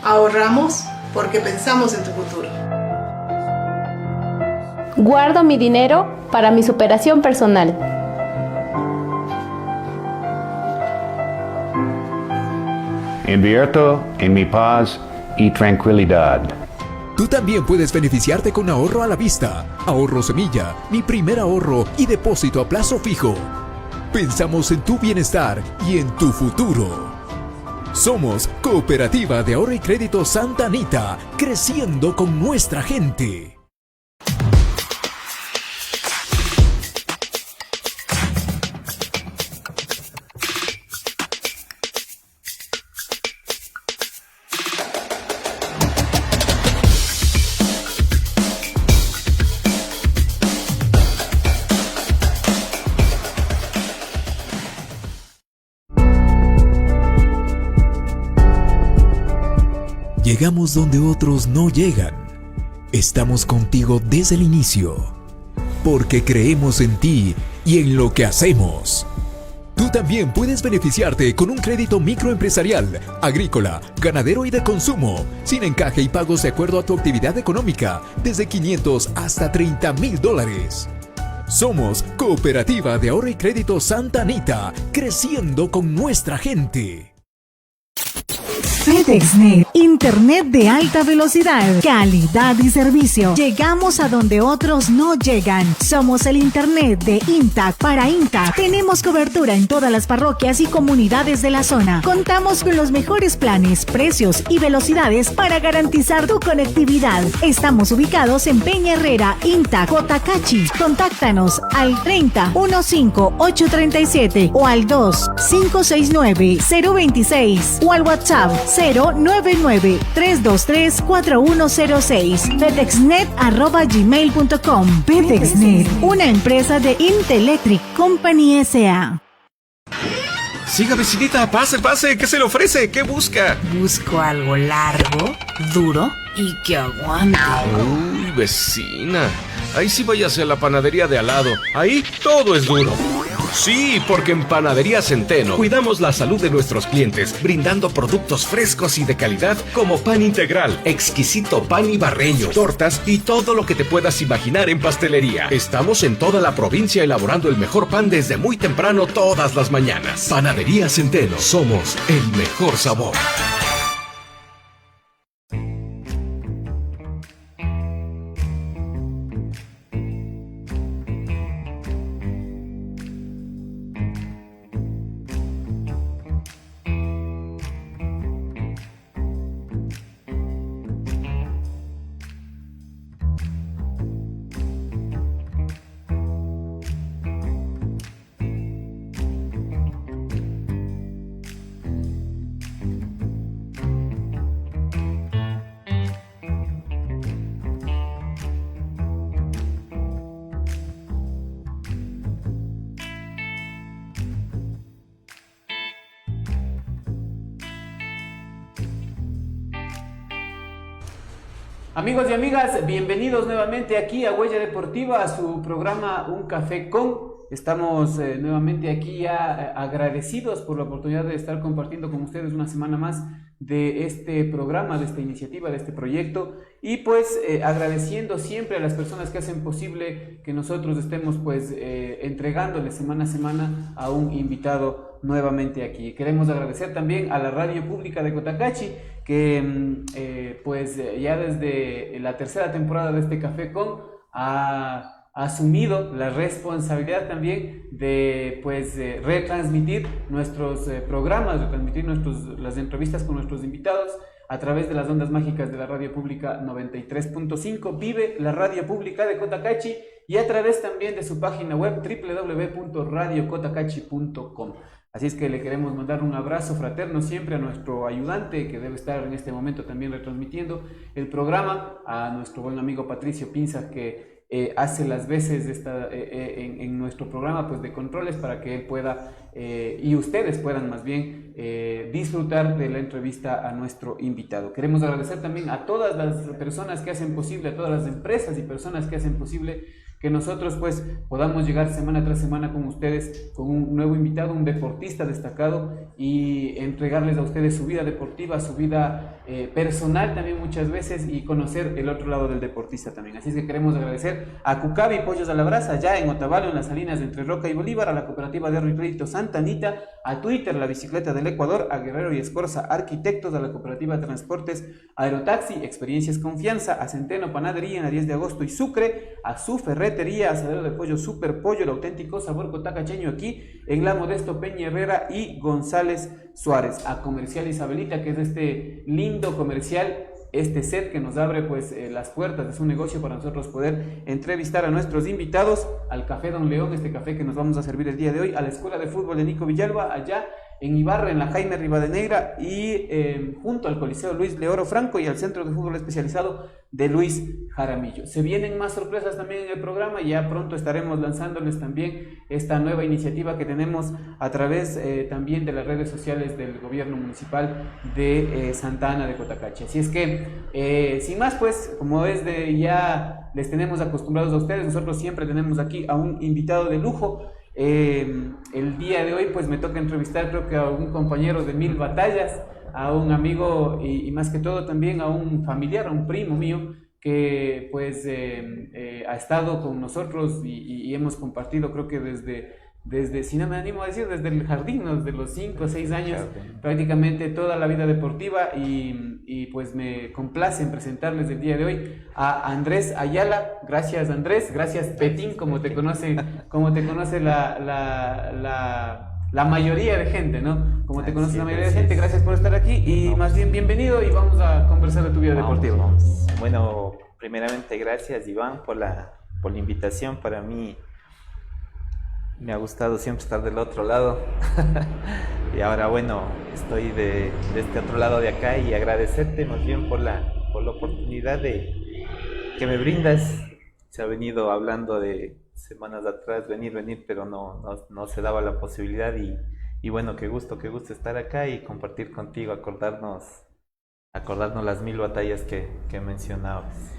Ahorramos porque pensamos en tu futuro. Guardo mi dinero para mi superación personal. Invierto en mi paz y tranquilidad. Tú también puedes beneficiarte con ahorro a la vista, ahorro semilla, mi primer ahorro y depósito a plazo fijo. Pensamos en tu bienestar y en tu futuro. Somos Cooperativa de Ahorro y Crédito Santa Anita, creciendo con nuestra gente. Llegamos donde otros no llegan. Estamos contigo desde el inicio, porque creemos en ti y en lo que hacemos. Tú también puedes beneficiarte con un crédito microempresarial, agrícola, ganadero y de consumo, sin encaje y pagos de acuerdo a tu actividad económica, desde $500 hasta $30,000. Somos Cooperativa de Ahorro y Crédito Santa Anita, creciendo con nuestra gente. FedExNet, Internet de alta velocidad, calidad y servicio. Llegamos a donde otros no llegan. Somos el Internet de Intac para Intac. Tenemos cobertura en todas las parroquias y comunidades de la zona. Contamos con los mejores planes, precios y velocidades para garantizar tu conectividad. Estamos ubicados en Peña Herrera, Intac, Cotacachi. Contáctanos al 3015-837 o al 2569-026 o al WhatsApp 099-323-4106. FedExNet@gmail.com. FedExNet, una empresa de Intelectric Company S.A. Siga, vecinita, pase, ¿qué se le ofrece? ¿Qué busca? Busco algo largo, duro y que aguante. Uy, vecina, ahí sí váyase a la panadería de al lado. Ahí todo es duro. Sí, porque en Panadería Centeno cuidamos la salud de nuestros clientes, brindando productos frescos y de calidad como pan integral, exquisito pan ibarreño, tortas y todo lo que te puedas imaginar en pastelería. Estamos en toda la provincia elaborando el mejor pan desde muy temprano todas las mañanas. Panadería Centeno, somos el mejor sabor. Amigos y amigas, bienvenidos nuevamente aquí a Huella Deportiva, a su programa Un Café Con. Estamos nuevamente aquí ya agradecidos por la oportunidad de estar compartiendo con ustedes una semana más de este programa, de esta iniciativa, de este proyecto, y pues agradeciendo siempre a las personas que hacen posible que nosotros estemos pues entregándole semana a semana a un invitado nuevamente aquí. Queremos agradecer también a la Radio Pública de Cotacachi, que pues ya desde la tercera temporada de este Café Con ha asumido la responsabilidad también de pues retransmitir nuestros programas, retransmitir las entrevistas con nuestros invitados a través de las ondas mágicas de la Radio Pública 93.5. Vive la Radio Pública de Cotacachi, y a través también de su página web www.radiocotacachi.com. Así es que le queremos mandar un abrazo fraterno siempre a nuestro ayudante, que debe estar en este momento también retransmitiendo el programa, a nuestro buen amigo Patricio Pinza, que hace las veces en nuestro programa pues de controles, para que él pueda y ustedes puedan más bien disfrutar de la entrevista a nuestro invitado. Queremos agradecer también a todas las personas que hacen posible, a todas las empresas y personas que hacen posible que nosotros pues podamos llegar semana tras semana con ustedes, con un nuevo invitado, un deportista destacado, y entregarles a ustedes su vida deportiva, su vida personal también muchas veces, y conocer el otro lado del deportista también. Así es que queremos agradecer a Cucavi Pollos a la Brasa, allá en Otavalo, en las Salinas de Entre Roca y Bolívar, a la Cooperativa de Ahorro y Crédito Santa Anita, a Twitter, la Bicicleta del Ecuador, a Guerrero y Escorza Arquitectos, a la Cooperativa de Transportes Aerotaxi, Experiencias Confianza, a Centeno Panadería en la 10 de agosto y Sucre, a su ferretería, Asadero de Pollo Super Pollo, el auténtico sabor cotacacheño aquí en la Modesto Peña Herrera y González Suárez, a Comercial Isabelita, que es este lindo comercial, este set que nos abre pues las puertas de su negocio para nosotros poder entrevistar a nuestros invitados, al Café Don León, este café que nos vamos a servir el día de hoy, a la Escuela de Fútbol de Nico Villalba, allá en Ibarra, en la Jaime Rivadeneira, y junto al Coliseo Luis Leoro Franco y al Centro de Fútbol Especializado de Luis Jaramillo. Se vienen más sorpresas también en el programa, y ya pronto estaremos lanzándoles también esta nueva iniciativa que tenemos a través también de las redes sociales del gobierno municipal de Santa Ana de Cotacache. Así es que, sin más pues, como es de ya les tenemos acostumbrados a ustedes, nosotros siempre tenemos aquí a un invitado de lujo. El día de hoy pues me toca entrevistar, creo que a un compañero de 1000 batallas, a un amigo y más que todo también a un familiar, a un primo mío que pues ha estado con nosotros y hemos compartido, creo que desde, si no me animo a decir, desde el jardín, ¿no? Desde los 5 o 6 años, prácticamente toda la vida deportiva, y pues me complace en presentarles el día de hoy a Andrés Ayala. Gracias Andrés, gracias Petín, como te conoce la mayoría de gente, ¿no? Como te conoce la mayoría de gente, gracias por estar aquí, y más bien bienvenido, y vamos a conversar de tu vida deportiva. Vamos. Bueno, primeramente gracias Iván por la invitación. Para mí me ha gustado siempre estar del otro lado y ahora bueno, estoy de este otro lado de acá, y agradecerte más bien por la oportunidad que me brindas. Se ha venido hablando de semanas atrás venir, pero no se daba la posibilidad, y bueno, qué gusto estar acá y compartir contigo, acordarnos las 1000 batallas que mencionabas.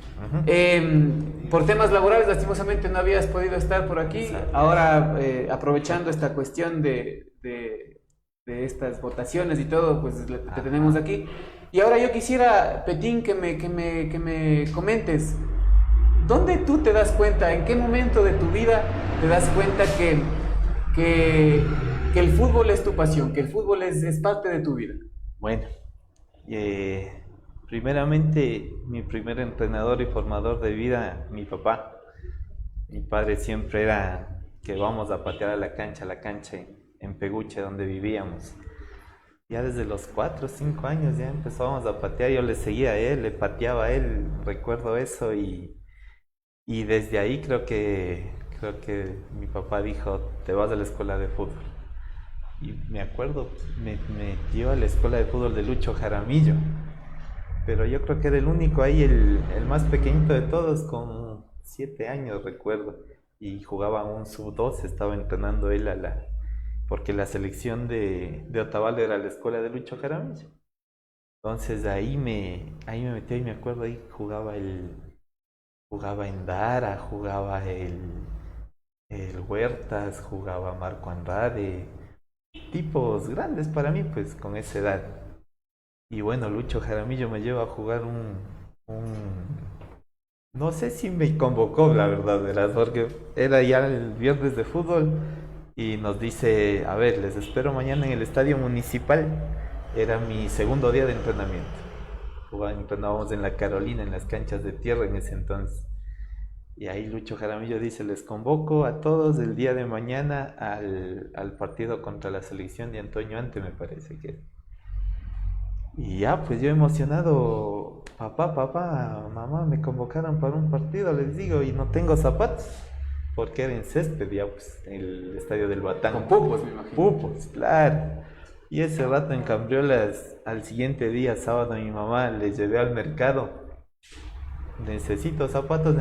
Por temas laborales, lastimosamente no habías podido estar por aquí. Ahora, aprovechando esta cuestión de estas votaciones y todo, pues te tenemos aquí. Y ahora yo quisiera, Petín, que me comentes, ¿dónde tú te das cuenta, en qué momento de tu vida te das cuenta que el fútbol es tu pasión, que el fútbol es parte de tu vida? Bueno, primeramente, mi primer entrenador y formador de vida, mi papá. Mi padre siempre era que vamos a patear a la cancha en Peguche, donde vivíamos. Ya desde los 4 o 5 años ya empezábamos a patear, yo le seguía a él, le pateaba a él, recuerdo eso, y desde ahí creo que mi papá dijo, te vas a la escuela de fútbol. Y me acuerdo, me metió a la escuela de fútbol de Lucho Jaramillo, pero yo creo que era el único ahí, el más pequeñito de todos, con 7 años recuerdo, y jugaba un sub-12, estaba entrenando él porque la selección de Otavalo era la escuela de Lucho Jaramillo. Entonces ahí me metió, y me acuerdo, ahí jugaba Endara, jugaba el Huertas, jugaba Marco Andrade, tipos grandes para mí pues con esa edad. Y bueno, Lucho Jaramillo me lleva a jugar no sé si me convocó, la verdad, porque era ya el viernes de fútbol, y nos dice, a ver, les espero mañana en el estadio municipal. Era mi segundo día de entrenamiento. Entrenábamos en la Carolina, en las canchas de tierra en ese entonces. Y ahí Lucho Jaramillo dice, les convoco a todos el día de mañana al partido contra la selección de Antonio Ante, me parece que. Y ya, pues yo emocionado, papá, mamá, me convocaron para un partido, les digo, y no tengo zapatos, porque era en césped ya, pues, el estadio del Batán. Con pupos, me imagino. Pupos, claro. Y ese rato en Cambriolas, al siguiente día, sábado, a mi mamá les llevé al mercado. Necesito zapatos, y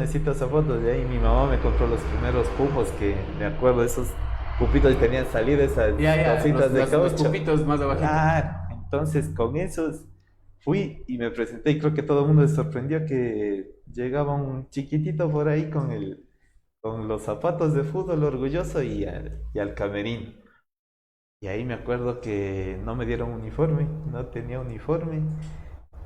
ahí mi mamá me compró los primeros pupos, que me acuerdo, esos pupitos que tenían salida, esas cositas de caucho. Los pupitos más abajo. Claro, entonces con esos fui y me presenté, y creo que todo el mundo se sorprendió que llegaba un chiquitito por ahí con con los zapatos de fútbol orgulloso y al camerino. Y ahí me acuerdo que no me dieron uniforme, no tenía uniforme.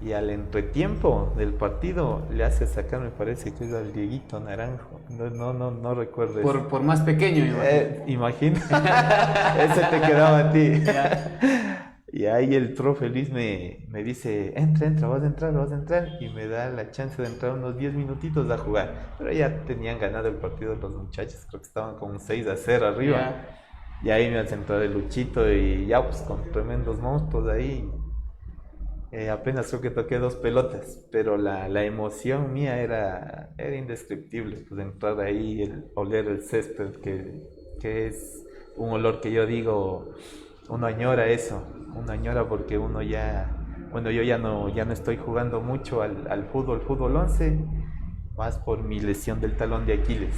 Y al entretiempo del partido le hace sacar, me parece que es al Dieguito Naranjo. No recuerdo. Por más pequeño, imagino. Ese te quedaba a ti. Y ahí el profe Luis me dice, entra, vas a entrar. Y me da la chance de entrar unos 10 minutitos a jugar. Pero ya tenían ganado el partido los muchachos, creo que estaban como 6-0 arriba. Y ahí me hace entrar el Luchito y ya pues con tremendos monstruos ahí. Apenas creo que toqué 2 pelotas, pero la emoción mía era indescriptible, pues entrar ahí, oler el césped, que es un olor que yo digo, uno añora eso, uno añora porque uno ya, bueno, yo ya no estoy jugando mucho al fútbol 11, más por mi lesión del talón de Aquiles,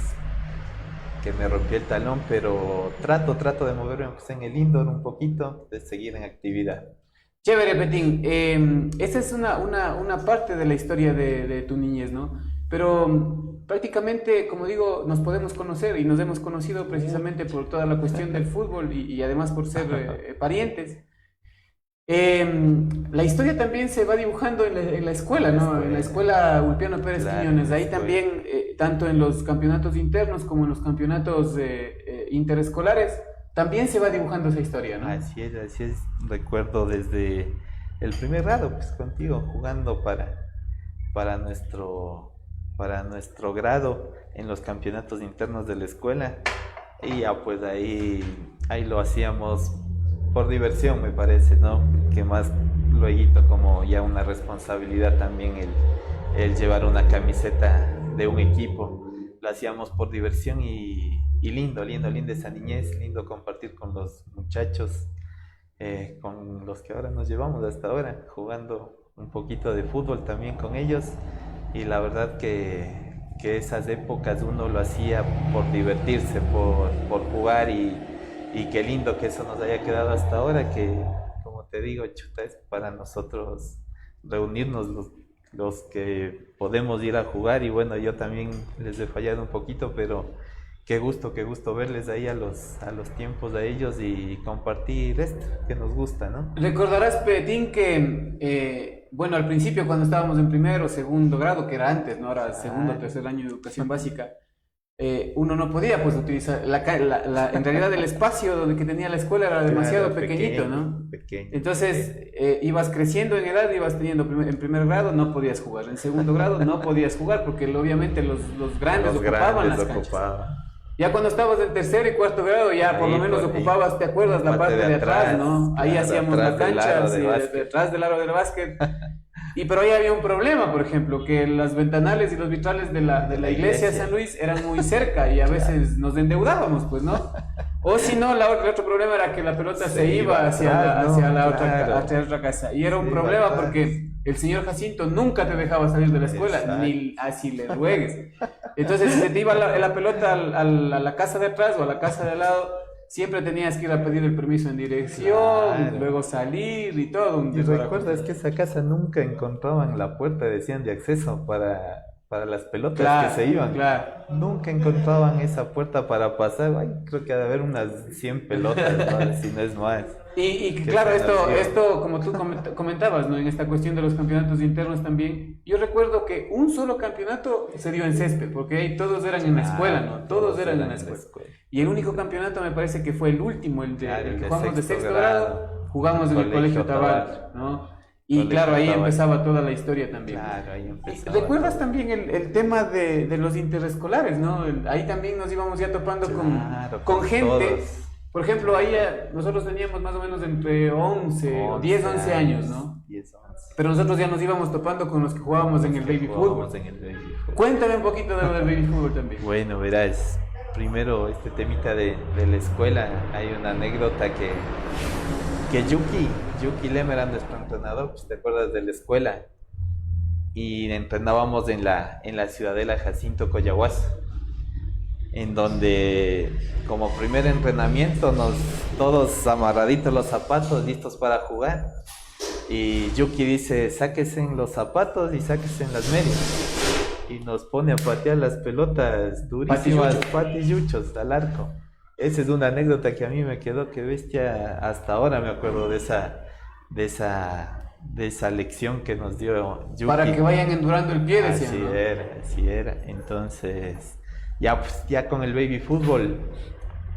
que me rompí el talón, pero trato de moverme pues, en el indoor un poquito, de seguir en actividad. Chévere, Petín. Esta es una parte de la historia de tu niñez, ¿no? Pero prácticamente, como digo, nos podemos conocer y nos hemos conocido precisamente por toda la cuestión del fútbol y además por ser parientes. La historia también se va dibujando en la escuela, ¿no? En la escuela Ulpiano Pérez Quiñones. Ahí también, tanto en los campeonatos internos como en los campeonatos interescolares, también se va dibujando esa historia, ¿no? Así es. Recuerdo desde el primer grado, pues contigo, jugando para nuestro grado en los campeonatos internos de la escuela. Y ya pues ahí lo hacíamos por diversión, me parece, ¿no? Que más luego como ya una responsabilidad también el llevar una camiseta de un equipo. Lo hacíamos por diversión y lindo esa niñez, lindo compartir con los muchachos, con los que ahora nos llevamos hasta ahora, jugando un poquito de fútbol también con ellos, y la verdad que esas épocas uno lo hacía por divertirse, por jugar, y qué lindo que eso nos haya quedado hasta ahora, que como te digo, chuta, es para nosotros reunirnos los que podemos ir a jugar, y bueno, yo también les he fallado un poquito, pero qué gusto verles ahí a los tiempos de ellos y compartir esto que nos gusta, ¿no? Recordarás, Petín, que bueno, al principio cuando estábamos en primero o segundo grado, que era antes, ¿no? Ahora segundo o tercer año de educación básica, uno no podía pues utilizar en realidad el espacio donde que tenía la escuela era demasiado pequeñito, ¿no? Entonces ibas creciendo en edad, ibas teniendo en primer grado no podías jugar, en segundo grado no podías jugar porque obviamente los grandes ocupaban las canchas. Ya cuando estabas en tercer y cuarto grado ya por lo menos ocupabas, ¿te acuerdas? La parte de atrás, ¿no? Ahí hacíamos la cancha, detrás del aro del básquet. Pero ahí había un problema, por ejemplo, que las ventanales y los vitrales de la iglesia de San Luis eran muy cerca y a veces nos endeudábamos, pues, ¿no? O si no, el otro problema era que la pelota se iba hacia la otra casa. Y era un problema porque el señor Jacinto nunca te dejaba salir de la escuela, ni así le ruegues. Entonces, si se te iba la pelota a la casa de atrás o a la casa de al lado, siempre tenías que ir a pedir el permiso en dirección, luego salir y todo. Y recuerdas que esa casa nunca encontraban la puerta, decían, de acceso para las pelotas que se iban. Nunca encontraban esa puerta para pasar. Ay, creo que ha de haber unas 100 pelotas, ¿no? Si no es más. Y claro, esto como tú comentabas, ¿no? En esta cuestión de los campeonatos internos también, yo recuerdo que un solo campeonato se dio en césped, porque ahí todos eran en la escuela, ¿no? Todos eran en la escuela. Y el único campeonato me parece que fue el último, el que jugamos de sexto grado, jugamos en el Colegio Tabar, ¿no? Y claro, ahí empezaba toda la historia también. Claro, ahí empezaba. ¿Recuerdas también el tema de los interescolares, no? Ahí también nos íbamos ya topando con gente. Todos. Por ejemplo, ahí nosotros teníamos más o menos entre 10, 11 años, ¿no? 10, 11. Pero nosotros ya nos íbamos topando con los que jugábamos en el baby fútbol. Cuéntame un poquito de lo del baby fútbol también. Bueno, verás, primero este temita de la escuela, hay una anécdota que Yuki Lem era nuestro entrenador, pues te acuerdas de la escuela, y entrenábamos en la Ciudadela Jacinto Coyahuasi, en donde como primer entrenamiento todos amarraditos los zapatos, listos para jugar, y Yuki dice, sáquense los zapatos y sáquense las medias. y nos pone a patear las pelotas durísimas, patilluchos al arco. Esa es una anécdota que a mí me quedó que bestia, hasta ahora me acuerdo de esa lección que nos dio Yuki. Para que vayan endurando el pie, decían, así ¿no? Así era. Entonces, ya con el baby fútbol,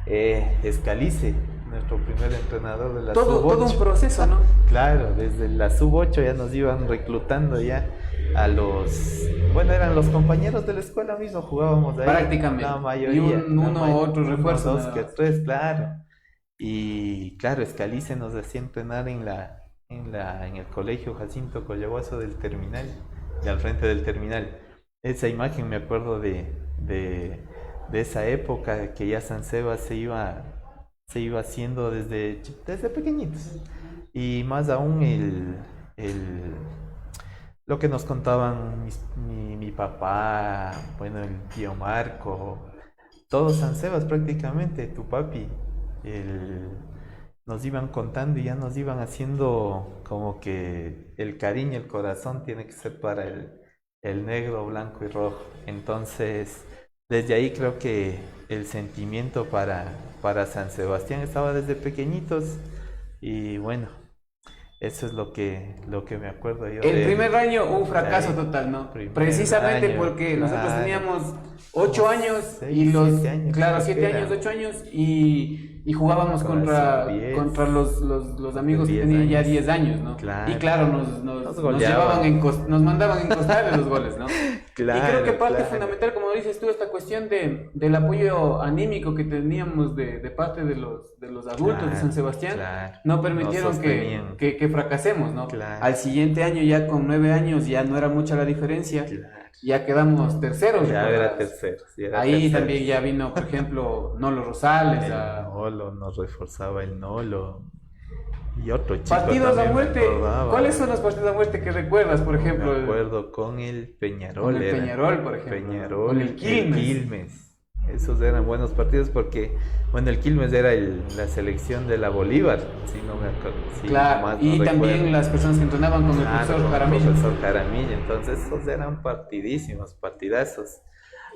Escalice, nuestro primer entrenador de la sub-8. Todo un proceso, ¿no? Claro, desde la sub-8 ya nos iban reclutando ya a eran los compañeros de la escuela mismo, jugábamos ahí. Prácticamente. La mayoría. Y uno otro refuerzo. Dos que tres, claro. Y claro, Escalice nos hacía entrenar en el colegio Jacinto Collahuaso del terminal, de al frente del terminal. Esa imagen me acuerdo de esa época que ya San Sebas se iba haciendo desde pequeñitos. Y más aún lo que nos contaban mi papá, bueno, el tío Marco, todo San Sebas prácticamente, tu papi, nos iban contando y ya nos iban haciendo como que el cariño, el corazón tiene que ser para el negro, blanco y rojo. Entonces, desde ahí creo que el sentimiento para San Sebastián estaba desde pequeñitos y bueno, eso es lo que me acuerdo yo. El primer año un fracaso total, ¿no? Precisamente porque nosotros teníamos 8 años y los 7 años, claro, 7 años, 8 años y jugábamos contra los amigos que tenían ya 10 años, ¿no? Claro. Y claro, nos mandaban encostar los goles, ¿no? Claro, y creo que parte fundamental, como dices tú, esta cuestión del apoyo anímico que teníamos de parte de los adultos de San Sebastián, no permitieron que fracasemos, ¿no? Al siguiente año, ya con 9 años, ya no era mucha la diferencia. Ya quedamos terceros. Ya era terceros. Ahí también ya vino, por ejemplo, Nolo Rosales. Nolo, nos reforzaba el Nolo. Y otro chico. Partidos a muerte. ¿Cuáles son los partidos a muerte que recuerdas, por ejemplo? Me acuerdo con el Peñarol. Con el Peñarol, por ejemplo. Peñarol, con el Quilmes. Esos eran buenos partidos porque, bueno, el Quilmes era la selección de la Bolívar, si no me acuerdo. Si claro, y también las personas que entrenaban con el profesor Jaramillo. Entonces esos eran partidísimos, partidazos.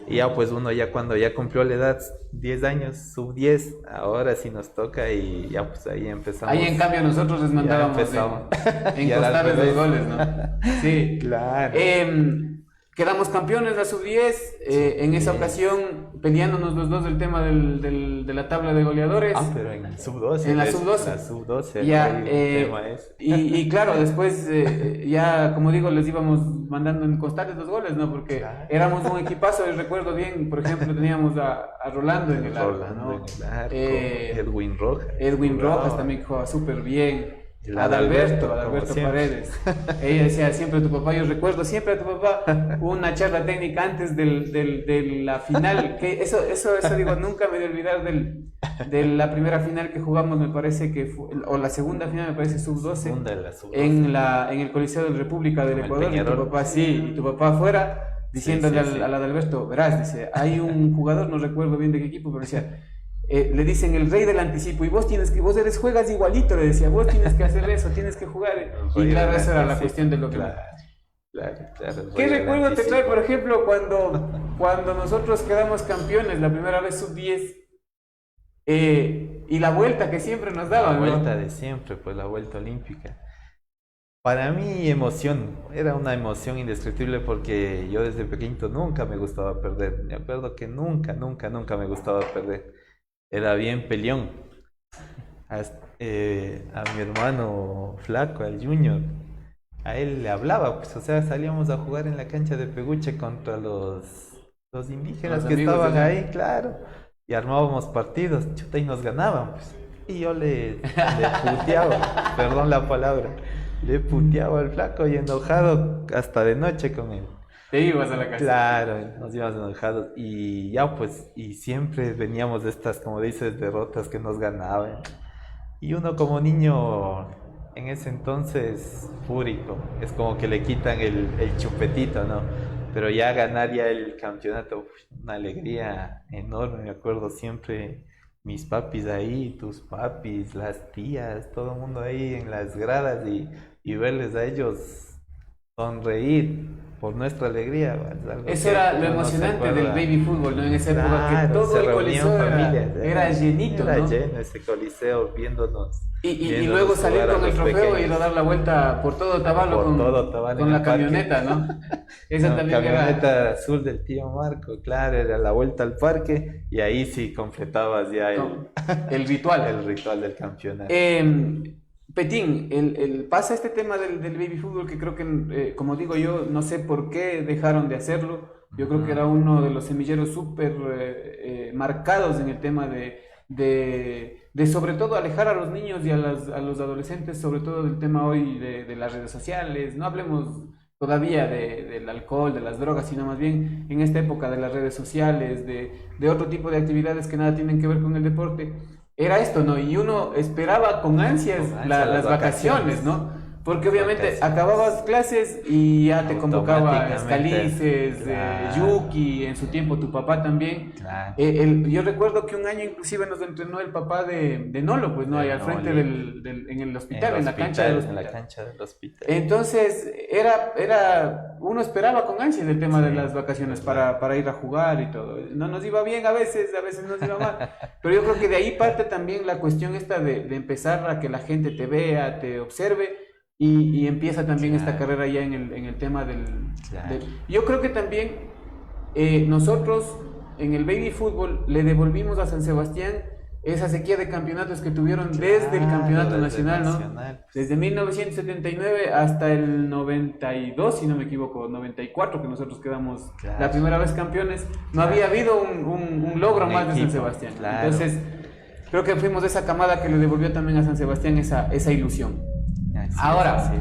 Y ya pues uno ya cuando ya cumplió la edad, 10 años, sub 10, ahora sí nos toca y ya pues ahí empezamos. Ahí en cambio nosotros les mandábamos encostarles los goles, ¿no? Sí. Claro. Quedamos campeones la sub-10, en esa ocasión peleándonos los dos del tema de la tabla de goleadores. Pero en sub-12. En la sub-12. La sub-12. Ya, y claro, después ya, como digo, les íbamos mandando en constantes los goles, ¿no? Porque éramos un equipazo, y recuerdo bien, por ejemplo, teníamos a Rolando en el arco, ¿no? Edwin Rojas. Edwin Rojas también jugaba súper bien. Adalberto Paredes. Ella decía siempre tu papá, yo recuerdo siempre a tu papá una charla técnica antes de la final, que eso digo, nunca me voy a olvidar de la primera final que jugamos, me parece que fue, o la segunda final, me parece sub-12, en el Coliseo de la República del Ecuador, y tu papá afuera diciéndole al Adalberto, verás, dice, hay un jugador, no recuerdo bien de qué equipo, pero decía, le dicen el rey del anticipo y vos juegas igualito, le decía, vos tienes que hacer eso, tienes que jugar. Y claro, esa era la cuestión de lo que... Claro. ¿Qué recuerdo te trae, por ejemplo, cuando nosotros quedamos campeones la primera vez sub-10 y la vuelta que siempre nos daban? La vuelta de siempre, pues la vuelta olímpica. Para mí era una emoción indescriptible porque yo desde pequeñito nunca me gustaba perder. Me acuerdo que nunca me gustaba perder. Era bien peleón. A mi hermano flaco, al Junior, a él le hablaba, pues, o sea, salíamos a jugar en la cancha de Peguche contra los indígenas que estaban ahí, claro, y armábamos partidos, chuta, y nos ganaban, pues. Y yo le puteaba, perdón la palabra, le puteaba al flaco y enojado hasta de noche con él. Te ibas a la casa. Claro, nos íbamos enojados y ya pues, y siempre veníamos de estas, como dices, derrotas que nos ganaban. Y uno como niño, en ese entonces, fúrico, es como que le quitan el chupetito, ¿no? Pero ya ganar ya el campeonato, una alegría enorme, me acuerdo siempre, mis papis ahí, tus papis, las tías, todo el mundo ahí en las gradas y verles a ellos sonreír. por nuestra alegría. Eso era lo emocionante del baby fútbol, ¿no? En esa época, que todo el coliseo era llenito, era ¿no? lleno ese coliseo viéndonos. Y luego salir con el trofeo y ir a dar la vuelta por todo Otavalo con la camioneta, ¿no? Esa también camioneta era azul del tío Marco, claro, era la vuelta al parque y ahí sí completabas ya el ritual. El ritual del campeonato. Petín, pasa este tema del baby fútbol que creo que, como digo yo, no sé por qué dejaron de hacerlo. Yo creo que era uno de los semilleros súper marcados en el tema de sobre todo alejar a los niños y a los adolescentes, sobre todo del tema hoy de las redes sociales. No hablemos todavía del alcohol, de las drogas, sino más bien en esta época de las redes sociales, de otro tipo de actividades que nada tienen que ver con el deporte. Era esto, ¿no? Y uno esperaba con ansias las vacaciones, ¿no? Porque obviamente acababas clases y ya te convocaba Escalices, Yuki, en su tiempo tu papá también. Claro. Yo recuerdo que un año inclusive nos entrenó el papá de Nolo, pues, ¿no? Ahí al frente en el hospital, en la cancha del hospital. En la cancha del hospital. Entonces, uno esperaba con ansias el tema de las vacaciones para ir a jugar y todo. No nos iba bien a veces nos iba mal. Pero yo creo que de ahí parte también la cuestión esta de empezar a que la gente te vea, te observe. Y empieza también esta carrera ya en el tema yo creo que también nosotros en el baby fútbol le devolvimos a San Sebastián esa sequía de campeonatos que tuvieron desde el campeonato nacional, ¿no? Desde 1979 hasta el 92, si no me equivoco, 94, que nosotros quedamos la primera vez campeones. No había habido un logro más de San Sebastián. Entonces, creo que fuimos de esa camada que le devolvió también a San Sebastián esa ilusión. Ahora,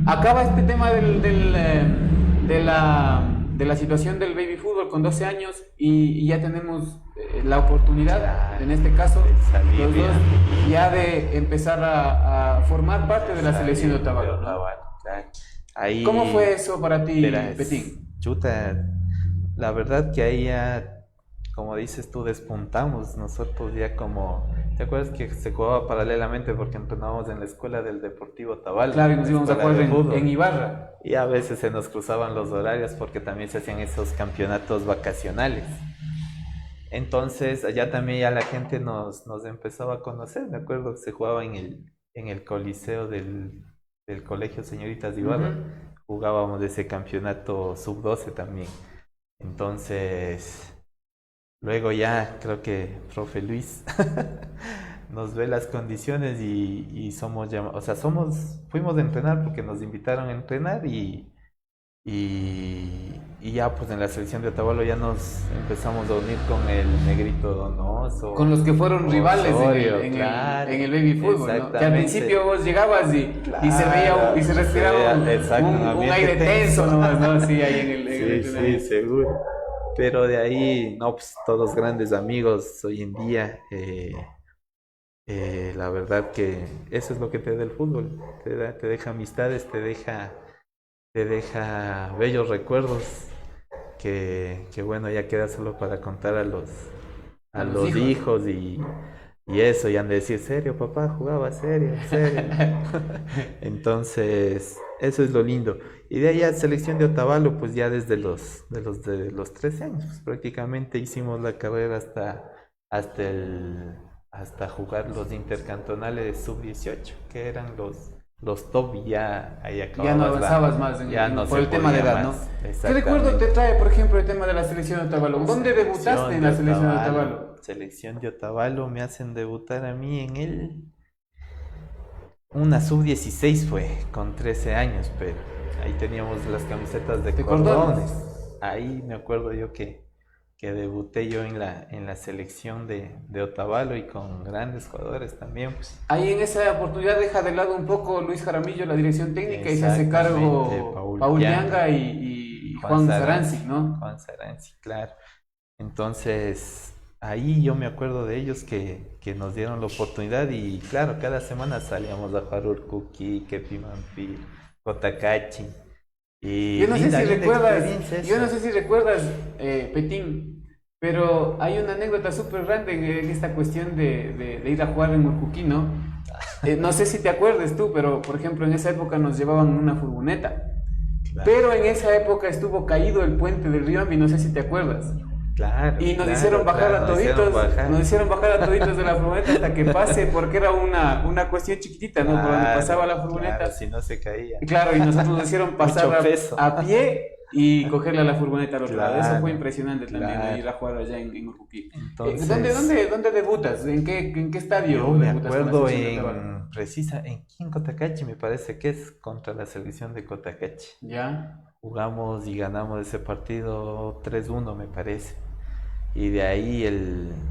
acaba este tema de la situación del baby fútbol con 12 años y ya tenemos la oportunidad, en este caso, los dos, ya de empezar a formar parte de la selección de Otavalo, ¿no? Ahí, ¿cómo fue eso para ti, Petín? Chuta, la verdad que ahí ya, como dices tú, despuntamos nosotros ya como... ¿Te acuerdas que se jugaba paralelamente porque entrenábamos en la escuela del Deportivo Otavalo? Claro, y nos íbamos a jugar en Ibarra. Y a veces se nos cruzaban los horarios porque también se hacían esos campeonatos vacacionales. Entonces, allá también ya la gente nos empezaba a conocer. Me acuerdo que se jugaba en el coliseo del Colegio Señoritas de Ibarra. Jugábamos ese campeonato sub-12 también. Entonces... Luego ya creo que profe Luis nos ve las condiciones y somos llamados, o sea, fuimos a entrenar porque nos invitaron a entrenar y ya pues en la selección de Otavalo ya nos empezamos a unir con el Negrito Donoso. Con los que fueron rivales en el baby fútbol, ¿no? Que al principio vos llegabas y se veía y se respiraba un aire tenso nomás, ¿no? Sí, ahí en el sí, seguro. Pero de ahí, no, pues todos grandes amigos hoy en día. La verdad que eso es lo que te da el fútbol. Te deja amistades, te deja bellos recuerdos que bueno, ya queda solo para contar a los hijos y eso, y han de decir, serio, papá, jugaba serio. Entonces, eso es lo lindo. Y de ahí a selección de Otavalo, pues ya desde los 13 años, pues prácticamente hicimos la carrera hasta jugar los intercantonales sub-18, que eran los top, y ya ahí acababas. Ya no avanzabas más por el tema de edad, ¿no? ¿Qué recuerdo te trae, por ejemplo, el tema de la selección de Otavalo? ¿Dónde debutaste en la selección de Otavalo? Selección de Otavalo me hacen debutar a mí en una sub-16 fue, con 13 años, pero ahí teníamos las camisetas de cordones. Ahí me acuerdo yo que debuté yo en la selección de Otavalo y con grandes jugadores también, pues. Ahí en esa oportunidad deja de lado un poco Luis Jaramillo la dirección técnica y se hace cargo Paul Yanga y Juan Saranzi, ¿no? Juan Saranzi, claro. Entonces, ahí yo me acuerdo de ellos que nos dieron la oportunidad y claro, cada semana salíamos a jugar Urcuqui, Quepimanpil, Cotacachi. Yo no sé si recuerdas, Petín, pero hay una anécdota súper grande en esta cuestión de ir a jugar en Urcuqui, ¿no? No sé si te acuerdas tú, pero por ejemplo en esa época nos llevaban una furgoneta pero en esa época estuvo caído el puente del río Ambi, no sé si te acuerdas. Claro. Y nos hicieron bajar a toditos, nos hicieron bajar a toditos de la furgoneta hasta que pase, porque era una cuestión chiquitita, ¿no? Por donde pasaba la furgoneta. Claro, si no se caía. Claro, y nosotros nos hicieron pasar a pie y cogerle a la furgoneta al otro lado. Eso fue impresionante también, ir a jugar allá en Urcuquí. Entonces, ¿Dónde debutas? ¿En qué estadio yo me debutas? acuerdo en Cotacachi, me parece que es contra la selección de Cotacachi. Ya. Jugamos y ganamos ese partido 3-1, me parece. Y de ahí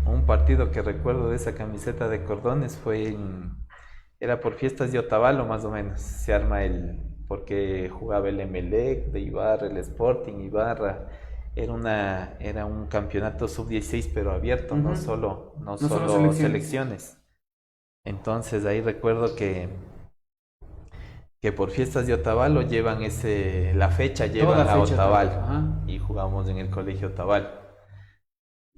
un partido que recuerdo de esa camiseta de cordones era por fiestas de Otavalo más o menos. Se arma porque jugaba el Emelec de Ibarra, el Sporting Ibarra. Era un campeonato sub-16 pero abierto, no solo selecciones. Entonces ahí recuerdo que por fiestas de Otavalo llevan la fecha a Otavalo y jugamos en el colegio Otavalo.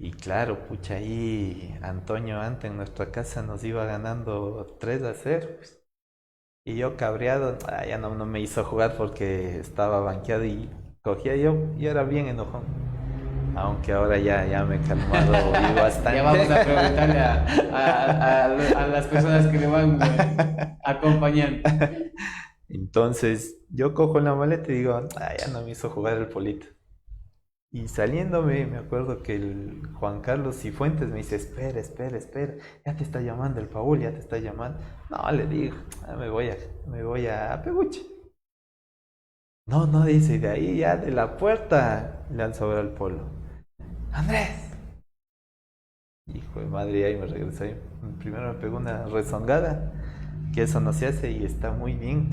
Y claro, pucha, ahí Antonio antes en nuestra casa nos iba ganando 3-0. Pues. Y yo cabreado, ya no me hizo jugar porque estaba banqueado y cogía yo era bien enojón. Aunque ahora ya me he calmado y bastante. Ya vamos a preguntarle a las personas que le van acompañando. Entonces yo cojo la maleta y digo, ya no me hizo jugar el Polito. Y saliéndome, me acuerdo que el Juan Carlos Cifuentes me dice, espera, ya te está llamando el Paul, ya te está llamando. No, le digo, me voy a Peguche. No, dice, y de ahí ya de la puerta le alzo a ver al Polo. ¡Andrés! Hijo de madre, ahí me regresé. Primero me pegó una rezongada, que eso no se hace y está muy bien.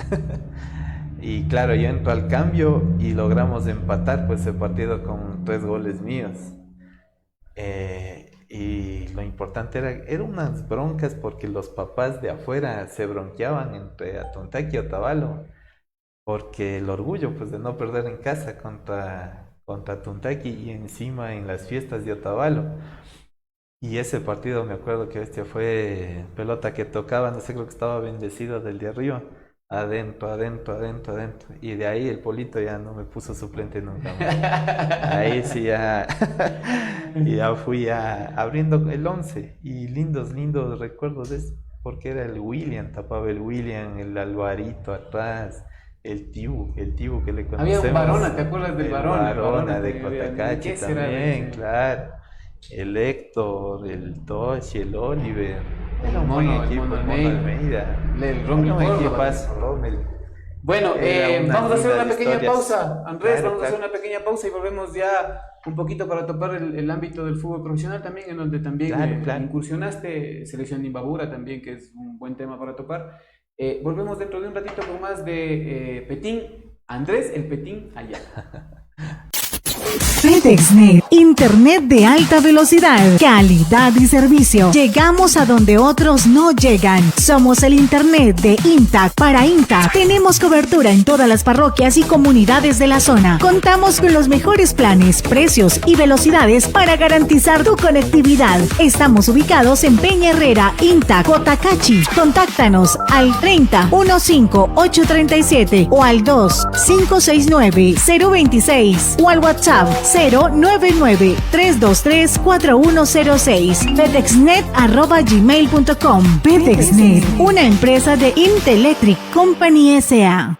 Y claro, yo entro al cambio y logramos empatar pues el partido con 3 goles míos. Y lo importante era unas broncas porque los papás de afuera se bronqueaban entre Atontaki y Otavalo. Porque el orgullo pues de no perder en casa contra Atontaki y encima en las fiestas de Otavalo. Y ese partido me acuerdo que fue pelota que tocaba, no sé, creo que estaba bendecido del de arriba. Adentro. Y de ahí el Polito ya no me puso suplente nunca más. Ahí sí ya fui abriendo el 11. Y lindos recuerdos de eso. Porque era el William, tapaba el William, el Alvarito atrás, el Tibu que le conocemos. Había un Barona, ¿te acuerdas del Barona? Barona de Cotacachi también, claro. El Héctor, el Toshi, el Oliver. Era un buen equipo, Mono Almeida. El Rommel. Bueno, vamos a hacer una pequeña pausa. Andrés, vamos a hacer una pequeña pausa y volvemos ya un poquito para topar el ámbito del fútbol profesional también, en donde también incursionaste, selección de Imbabura también, que es un buen tema para topar. Volvemos dentro de un ratito con más de Petín. Andrés, el Petín Ayala. FedExNet, internet de alta velocidad, calidad y servicio. Llegamos a donde otros no llegan. Somos el internet de Intac para Intac. Tenemos cobertura en todas las parroquias y comunidades de la zona. Contamos con los mejores planes, precios y velocidades para garantizar tu conectividad. Estamos ubicados en Peña Herrera, Intac, Cotacachi. Contáctanos al 30-15-837 o al 2-569-026 o al WhatsApp 099-323-4106. FedExNet@gmail.com. FedExNet, una empresa de Intelectric Company S.A.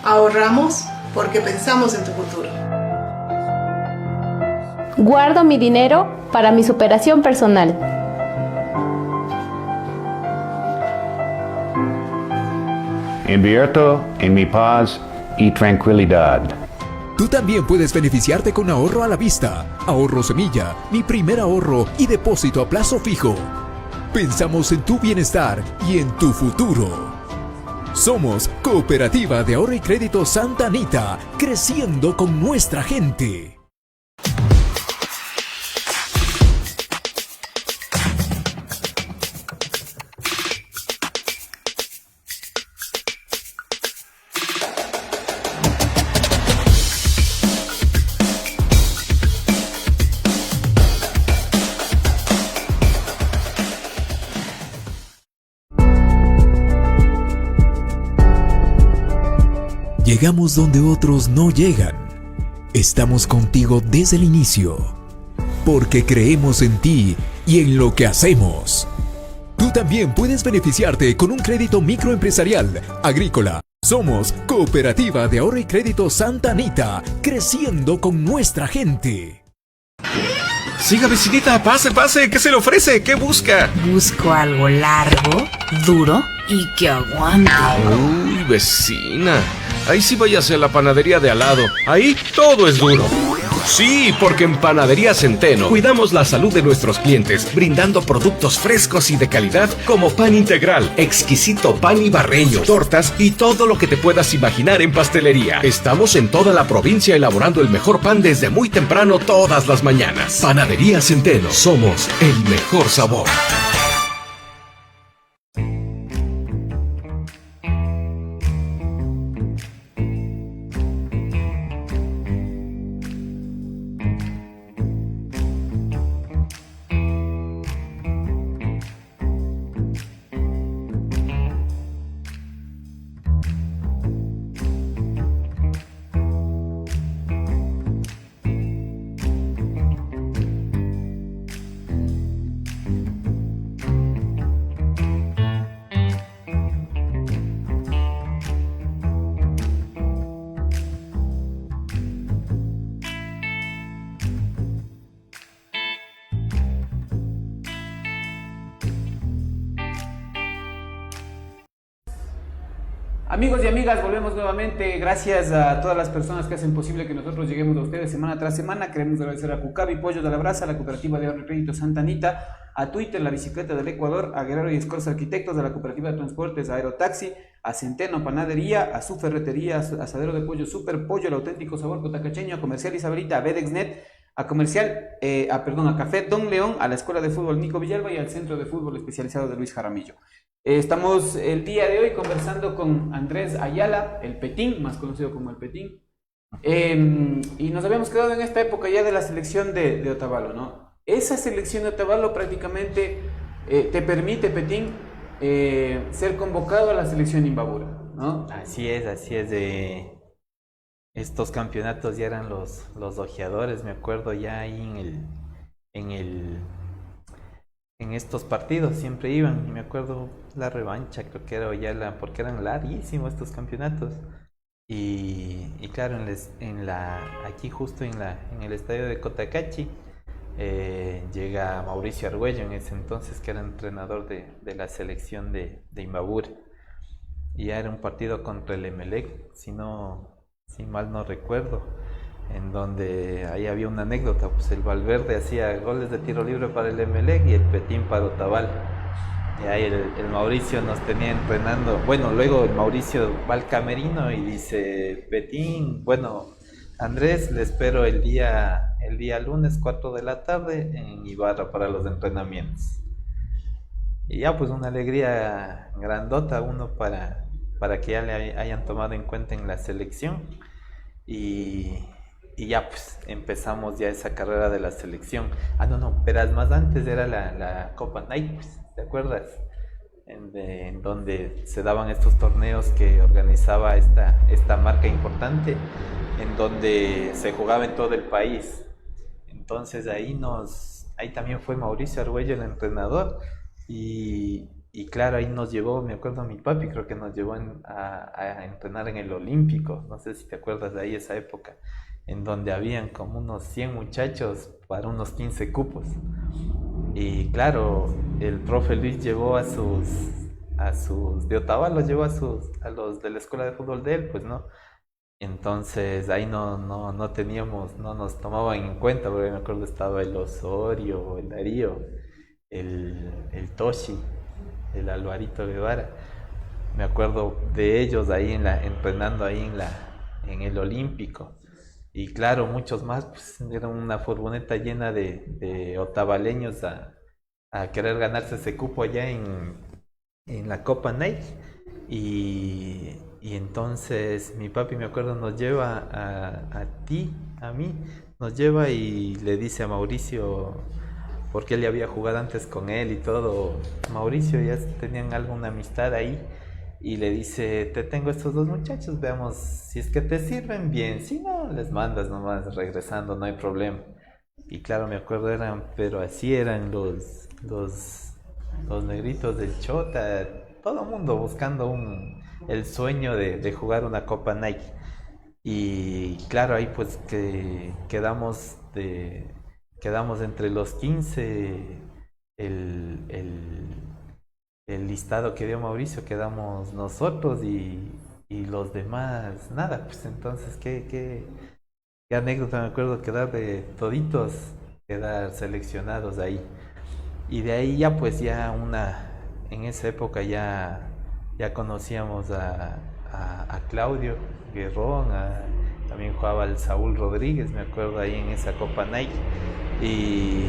Ahorramos porque pensamos en tu futuro. Guardo mi dinero para mi superación personal. Invierto en mi paz y tranquilidad. Tú también puedes beneficiarte con ahorro a la vista, ahorro semilla, mi primer ahorro y depósito a plazo fijo. Pensamos en tu bienestar y en tu futuro. Somos Cooperativa de Ahorro y Crédito Santa Anita, creciendo con nuestra gente. Llegamos donde otros no llegan. Estamos contigo desde el inicio, porque creemos en ti y en lo que hacemos. Tú también puedes beneficiarte con un crédito microempresarial, agrícola. Somos Cooperativa de Ahorro y Crédito Santa Anita, creciendo con nuestra gente. Siga, vecinita, pase, pase. ¿Qué se le ofrece? ¿Qué busca? Busco algo largo, duro y que aguante. Uy, vecina. Ahí sí váyase a la panadería de al lado. Ahí todo es duro. Sí, porque en Panadería Centeno cuidamos la salud de nuestros clientes, brindando productos frescos y de calidad como pan integral, exquisito pan ibarreño, tortas y todo lo que te puedas imaginar en pastelería. Estamos en toda la provincia elaborando el mejor pan desde muy temprano todas las mañanas. Panadería Centeno, somos el mejor sabor. Amigos y amigas, volvemos nuevamente. Gracias a todas las personas que hacen posible que nosotros lleguemos a ustedes semana tras semana. Queremos agradecer a Cucavi, Pollos de la Brasa, a la Cooperativa de Ahorro y Crédito Santa Anita, a Twitter, La Bicicleta del Ecuador, a Guerrero y Escorza Arquitectos, a la Cooperativa de Transportes Aerotaxi, a Centeno Panadería, a su ferretería, a Asadero de Pollo Super Pollo, el auténtico sabor cotacacheño, a Comercial Isabelita, a Bedexnet, a Café Don León, a la Escuela de Fútbol Nico Villalba y al Centro de Fútbol Especializado de Luis Jaramillo. Estamos el día de hoy conversando con Andrés Ayala, el Petín, más conocido como el Petín, y nos habíamos quedado en esta época ya de la selección de Otavalo, ¿no? Esa selección de Otavalo prácticamente te permite, Petín, ser convocado a la selección Imbabura, ¿no? Así es. Estos campeonatos ya eran los ojeadores, me acuerdo ya ahí en estos partidos siempre iban, y me acuerdo la revancha, creo que era ya porque eran larguísimos estos campeonatos, y claro, aquí justo en el estadio de Cotacachi llega Mauricio Argüello en ese entonces, que era entrenador de la selección de Imbabura, y ya era un partido contra el Emelec, si mal no recuerdo, en donde ahí había una anécdota, pues el Valverde hacía goles de tiro libre para el Emelec y el Petín para Otavalo. Y ahí el Mauricio nos tenía entrenando. Bueno, luego el Mauricio va al camerino y dice: Petín, bueno, Andrés, le espero el día lunes 4 de la tarde en Ibarra para los entrenamientos. Y ya pues una alegría grandota uno para que ya le hayan tomado en cuenta en la selección. Y ya pues empezamos ya esa carrera de la selección. Pero más antes era la Copa Nike, pues, ¿te acuerdas? En donde se daban estos torneos que organizaba esta marca importante, en donde se jugaba en todo el país. Entonces ahí también fue Mauricio Argüello el entrenador, y claro, ahí nos llevó, me acuerdo, mi papi creo que nos llevó a entrenar en el Olímpico, no sé si te acuerdas de ahí esa época, en donde habían como unos 100 muchachos para unos 15 cupos. Y claro, el profe Luis llevó a sus de Otavalo, llevó a los de la escuela de fútbol de él, pues no. Entonces ahí no nos tomaban en cuenta, porque me acuerdo estaba el Osorio, el Darío, el Toshi, el Alvarito Guevara. Me acuerdo de ellos ahí entrenando ahí en el Olímpico. Y claro, muchos más, pues era una furgoneta llena de otavaleños a querer ganarse ese cupo allá en la Copa Nike. Y entonces mi papi, me acuerdo, nos lleva a mí, nos lleva y le dice a Mauricio, porque él ya había jugado antes con él y todo, Mauricio, ya tenían alguna amistad ahí, y le dice, te tengo estos dos muchachos, veamos si es que te sirven bien, si no, les mandas nomás regresando, no hay problema. Y claro, me acuerdo, pero así eran los negritos del Chota, todo el mundo buscando el sueño de jugar una Copa Nike. Y claro, ahí pues que quedamos entre los 15, el listado que dio Mauricio, quedamos nosotros y los demás, nada, pues entonces, qué anécdota, me acuerdo quedar de toditos, quedar seleccionados ahí. Y de ahí ya pues en esa época ya conocíamos a Claudio Guerrón, también jugaba el Saúl Rodríguez, me acuerdo ahí en esa Copa Nike. Y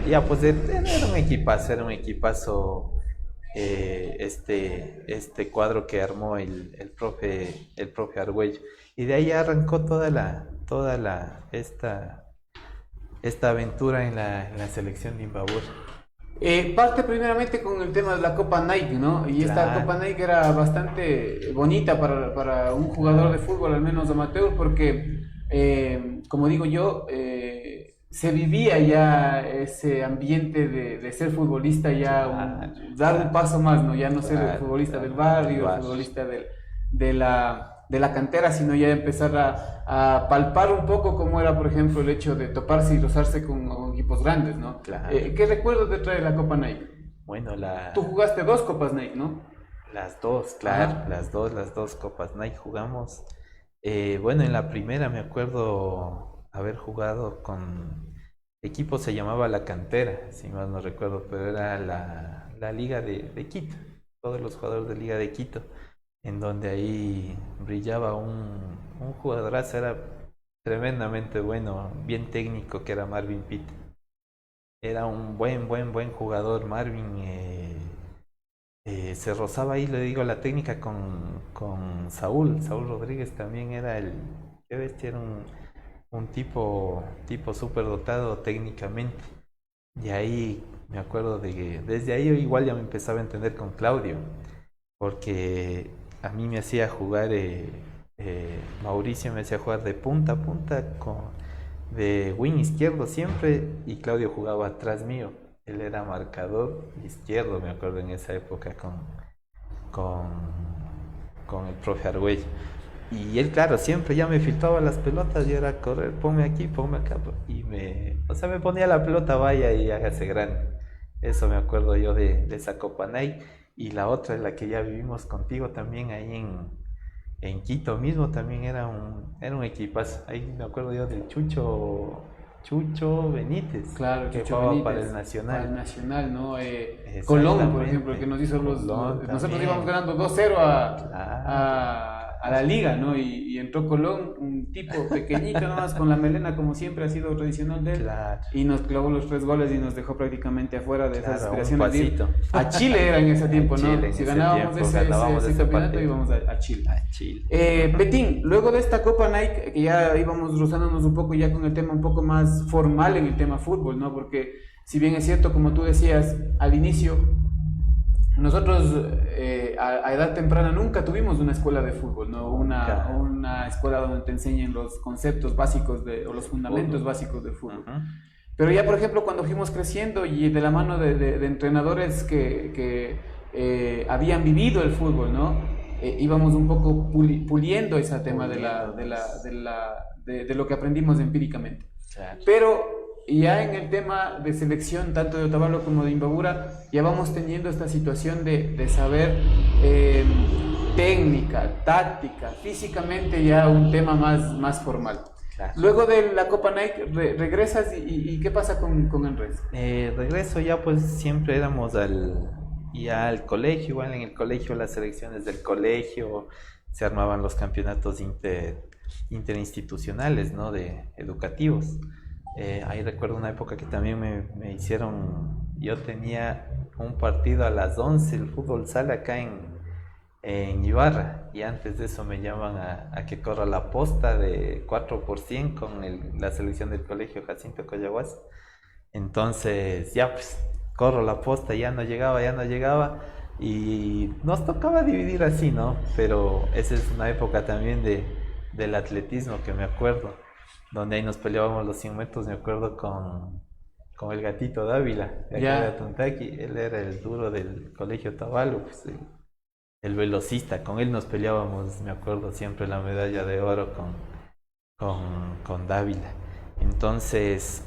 ya pues era un equipazo este cuadro que armó el profe Argüello. Y de ahí arrancó esta aventura en la selección de Imbabura. Parte primeramente con el tema de la Copa Nike, ¿no? Y esta Copa Nike era bastante bonita para un jugador de fútbol, al menos amateur, porque, como digo yo, se vivía ya ese ambiente de ser futbolista, ya dar un paso más, ¿no? Ya no ser el futbolista del barrio, el futbolista de la cantera, sino ya empezar a palpar un poco cómo era, por ejemplo, el hecho de toparse y rozarse con equipos grandes, ¿no? Claro. ¿Qué recuerdos te trae la Copa Nike? Bueno, Tú jugaste 2 Copas Nike, ¿no? Las dos, claro. Ajá. Las dos Copas Nike jugamos. Bueno, en la primera me acuerdo haber jugado con equipo, se llamaba La Cantera, si mal no recuerdo, pero era la Liga de Quito, todos los jugadores de Liga de Quito, en donde ahí brillaba un jugadorazo, era tremendamente bueno, bien técnico, que era Marvin Pitt. Era un buen jugador Marvin, se rozaba ahí, le digo, la técnica con Saúl Rodríguez también era qué bestia, era un tipo súper dotado técnicamente. Y ahí me acuerdo de que desde ahí yo igual ya me empezaba a entender con Claudio, porque a mí me hacía jugar, Mauricio me hacía jugar de punta a punta, de wing izquierdo siempre, y Claudio jugaba atrás mío. Él era marcador izquierdo, me acuerdo, en esa época con el profe Argüello. Y él, claro, siempre ya me filtraba las pelotas, yo era correr, ponme aquí, ponme acá, y me ponía la pelota, vaya y hágase grande. Eso me acuerdo yo de esa Copa Nike. Y la otra, la que ya vivimos contigo también ahí en Quito mismo, también era un equipazo. Ahí me acuerdo yo del Chucho Benítez, claro, que Chucho jugaba Benítez, para el Nacional. Para el Nacional, ¿no? Colón, por ejemplo, que nos hizo nosotros íbamos ganando 2-0 a la liga, ¿no? Y entró Colón, un tipo pequeñito nomás, con la melena, como siempre ha sido tradicional de él, claro, y nos clavó los 3 goles y nos dejó prácticamente afuera de esas aspiraciones de ir a Chile. Era en ese tiempo, ¿no? Si ganábamos ese campeonato, íbamos a Chile. Betín, luego de esta Copa Nike, que ya íbamos rozándonos un poco ya con el tema un poco más formal en el tema fútbol, ¿no? Porque si bien es cierto, como tú decías al inicio, nosotros a edad temprana nunca tuvimos una escuela de fútbol, ¿no? Una escuela donde te enseñen los conceptos básicos o los fundamentos básicos del fútbol. Pero ya, por ejemplo, cuando fuimos creciendo y de la mano de entrenadores que habían vivido el fútbol, ¿no? Íbamos un poco puliendo ese tema de lo que aprendimos empíricamente. Claro. Pero ya en el tema de selección, tanto de Otavalo como de Imbabura, ya vamos teniendo esta situación de saber técnica, táctica, físicamente ya un tema más formal. Claro. Luego de la Copa Nike, regresas y ¿qué pasa con el resto? Regreso ya, pues siempre éramos al colegio, igual en el colegio, las selecciones del colegio, se armaban los campeonatos interinstitucionales, ¿no? educativos. Ahí recuerdo una época que también me hicieron, yo tenía un partido a las 11, el fútbol sala acá en Ibarra, y antes de eso me llaman a que corra la posta de 4x100 con la selección del colegio Jacinto Coyahuas. Entonces ya pues corro la posta, ya no llegaba, Y nos tocaba dividir así, ¿no? Pero esa es una época también del atletismo que me acuerdo, donde ahí nos peleábamos los 100 metros, me acuerdo con el gatito Dávila, de aquí de Tontaki. Él era el duro del colegio Otavalo, pues, el velocista, con él nos peleábamos, me acuerdo siempre la medalla de oro con Dávila. Entonces,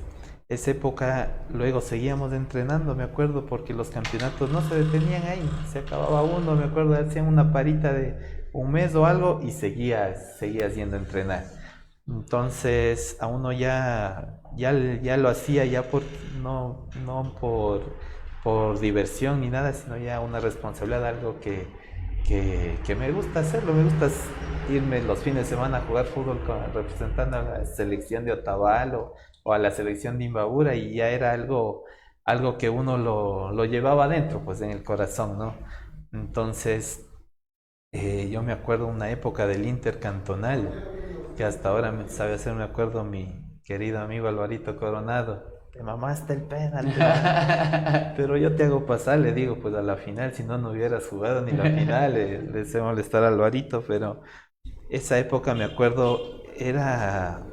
esa época luego seguíamos entrenando, me acuerdo, porque los campeonatos no se detenían ahí, se acababa uno, me acuerdo, hacían una parita de un mes o algo y seguía yendo a entrenar. Entonces, a uno ya lo hacía ya no por diversión ni nada, sino ya una responsabilidad, algo que me gusta hacerlo. Me gusta irme los fines de semana a jugar fútbol representando a la selección de Otavalo o a la selección de Imbabura, y ya era algo que uno lo llevaba adentro, pues en el corazón, ¿no? Entonces, yo me acuerdo una época del intercantonal, que hasta ahora me sabe hacer, me acuerdo, mi querido amigo Alvarito Coronado: te mamaste el penal, pero yo te hago pasar, le digo, pues a la final, si no hubieras jugado ni la final, le deseo molestar a Alvarito. Pero esa época, me acuerdo, era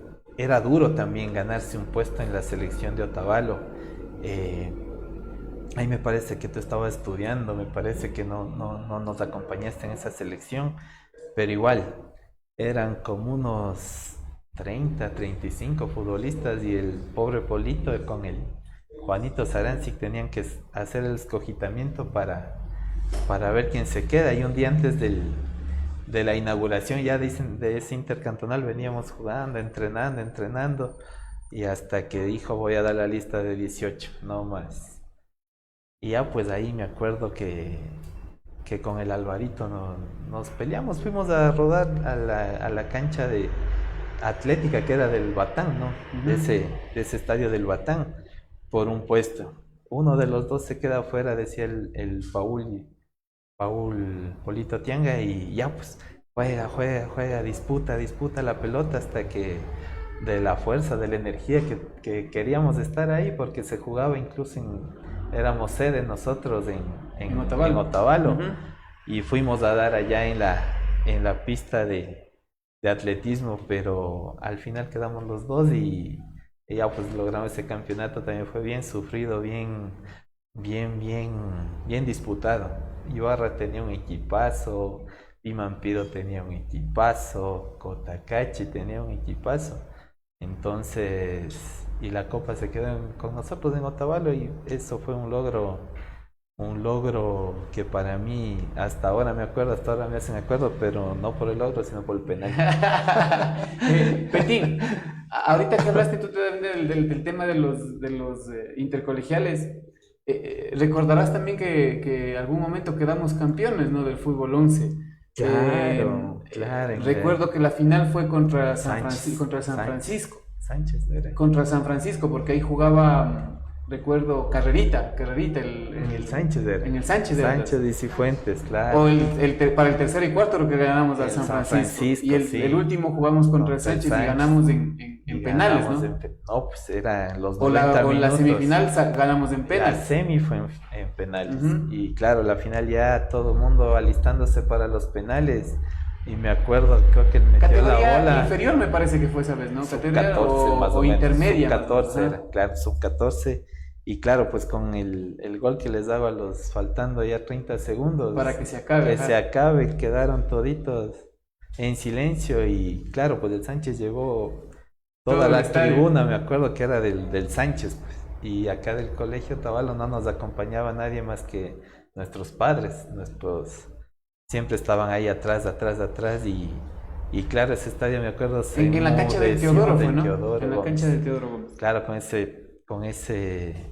duro también ganarse un puesto en la selección de Otavalo. Ahí me parece que tú estabas estudiando, me parece que no nos acompañaste en esa selección, pero igual, eran como unos 30, 35 futbolistas, y el pobre Polito con el Juanito Sarancic tenían que hacer el escogitamiento para ver quién se queda. Y un día antes de la inauguración, ya dicen, de ese intercantonal, veníamos jugando, entrenando, y hasta que dijo: voy a dar la lista de 18, no más. Y ya pues ahí me acuerdo que con el Alvarito nos peleamos, fuimos a rodar a la cancha de atlética, que era del Batán, ¿no? Uh-huh. de ese estadio del Batán, por un puesto. Uno de los dos se queda afuera, decía el Paul Polito Tianga, y ya pues juega, disputa la pelota, hasta que de la fuerza, de la energía que queríamos estar ahí, porque se jugaba incluso éramos sede nosotros en Otavalo. Uh-huh. Y fuimos a dar allá en la pista de atletismo, pero al final quedamos los dos, y ya pues logramos ese campeonato. También fue bien sufrido, bien disputado. Ibarra tenía un equipazo, Pimampido tenía un equipazo, Cotacachi tenía un equipazo. Entonces, y la copa se quedó con nosotros en Otavalo, y eso fue un logro que para mí hasta ahora me hacen acuerdo, pero no por el logro, sino por el penal. Petín, ahorita que hablaste tú del tema de los intercolegiales, recordarás también que algún momento quedamos campeones, ¿no?, del fútbol 11. Claro. Recuerdo que la final fue contra San Francisco. Sánchez era. Contra San Francisco, porque ahí jugaba, recuerdo, Carrerita en el Sánchez era. En el Sánchez era. Sánchez y Cifuentes, claro. O para el tercer y cuarto lo que ganamos al San Francisco. Y el último jugamos contra el Sánchez y ganamos en penales, ¿no? No, pues eran los 90 minutos. O la semifinal ganamos en penales. La semi fue en penales. Uh-huh. Y claro, la final ya todo el mundo alistándose para los penales. Y me acuerdo, creo que me dio la bola. Inferior me parece que fue esa vez, ¿no? Sub-14 más o menos. Intermedia. Sub-14 era, claro, sub-14. Y claro, pues con el gol que les daba faltando ya 30 segundos. Para que se acabe. Quedaron toditos en silencio. Y claro, pues el Sánchez llevó toda la tribuna, me acuerdo que era del Sánchez, pues. Y acá del colegio Otavalo no nos acompañaba nadie más que nuestros padres, siempre estaban ahí atrás, y claro, ese estadio, me acuerdo, en la cancha del Teodoro fue, ¿no? En la cancha del Teodoro. Claro, con ese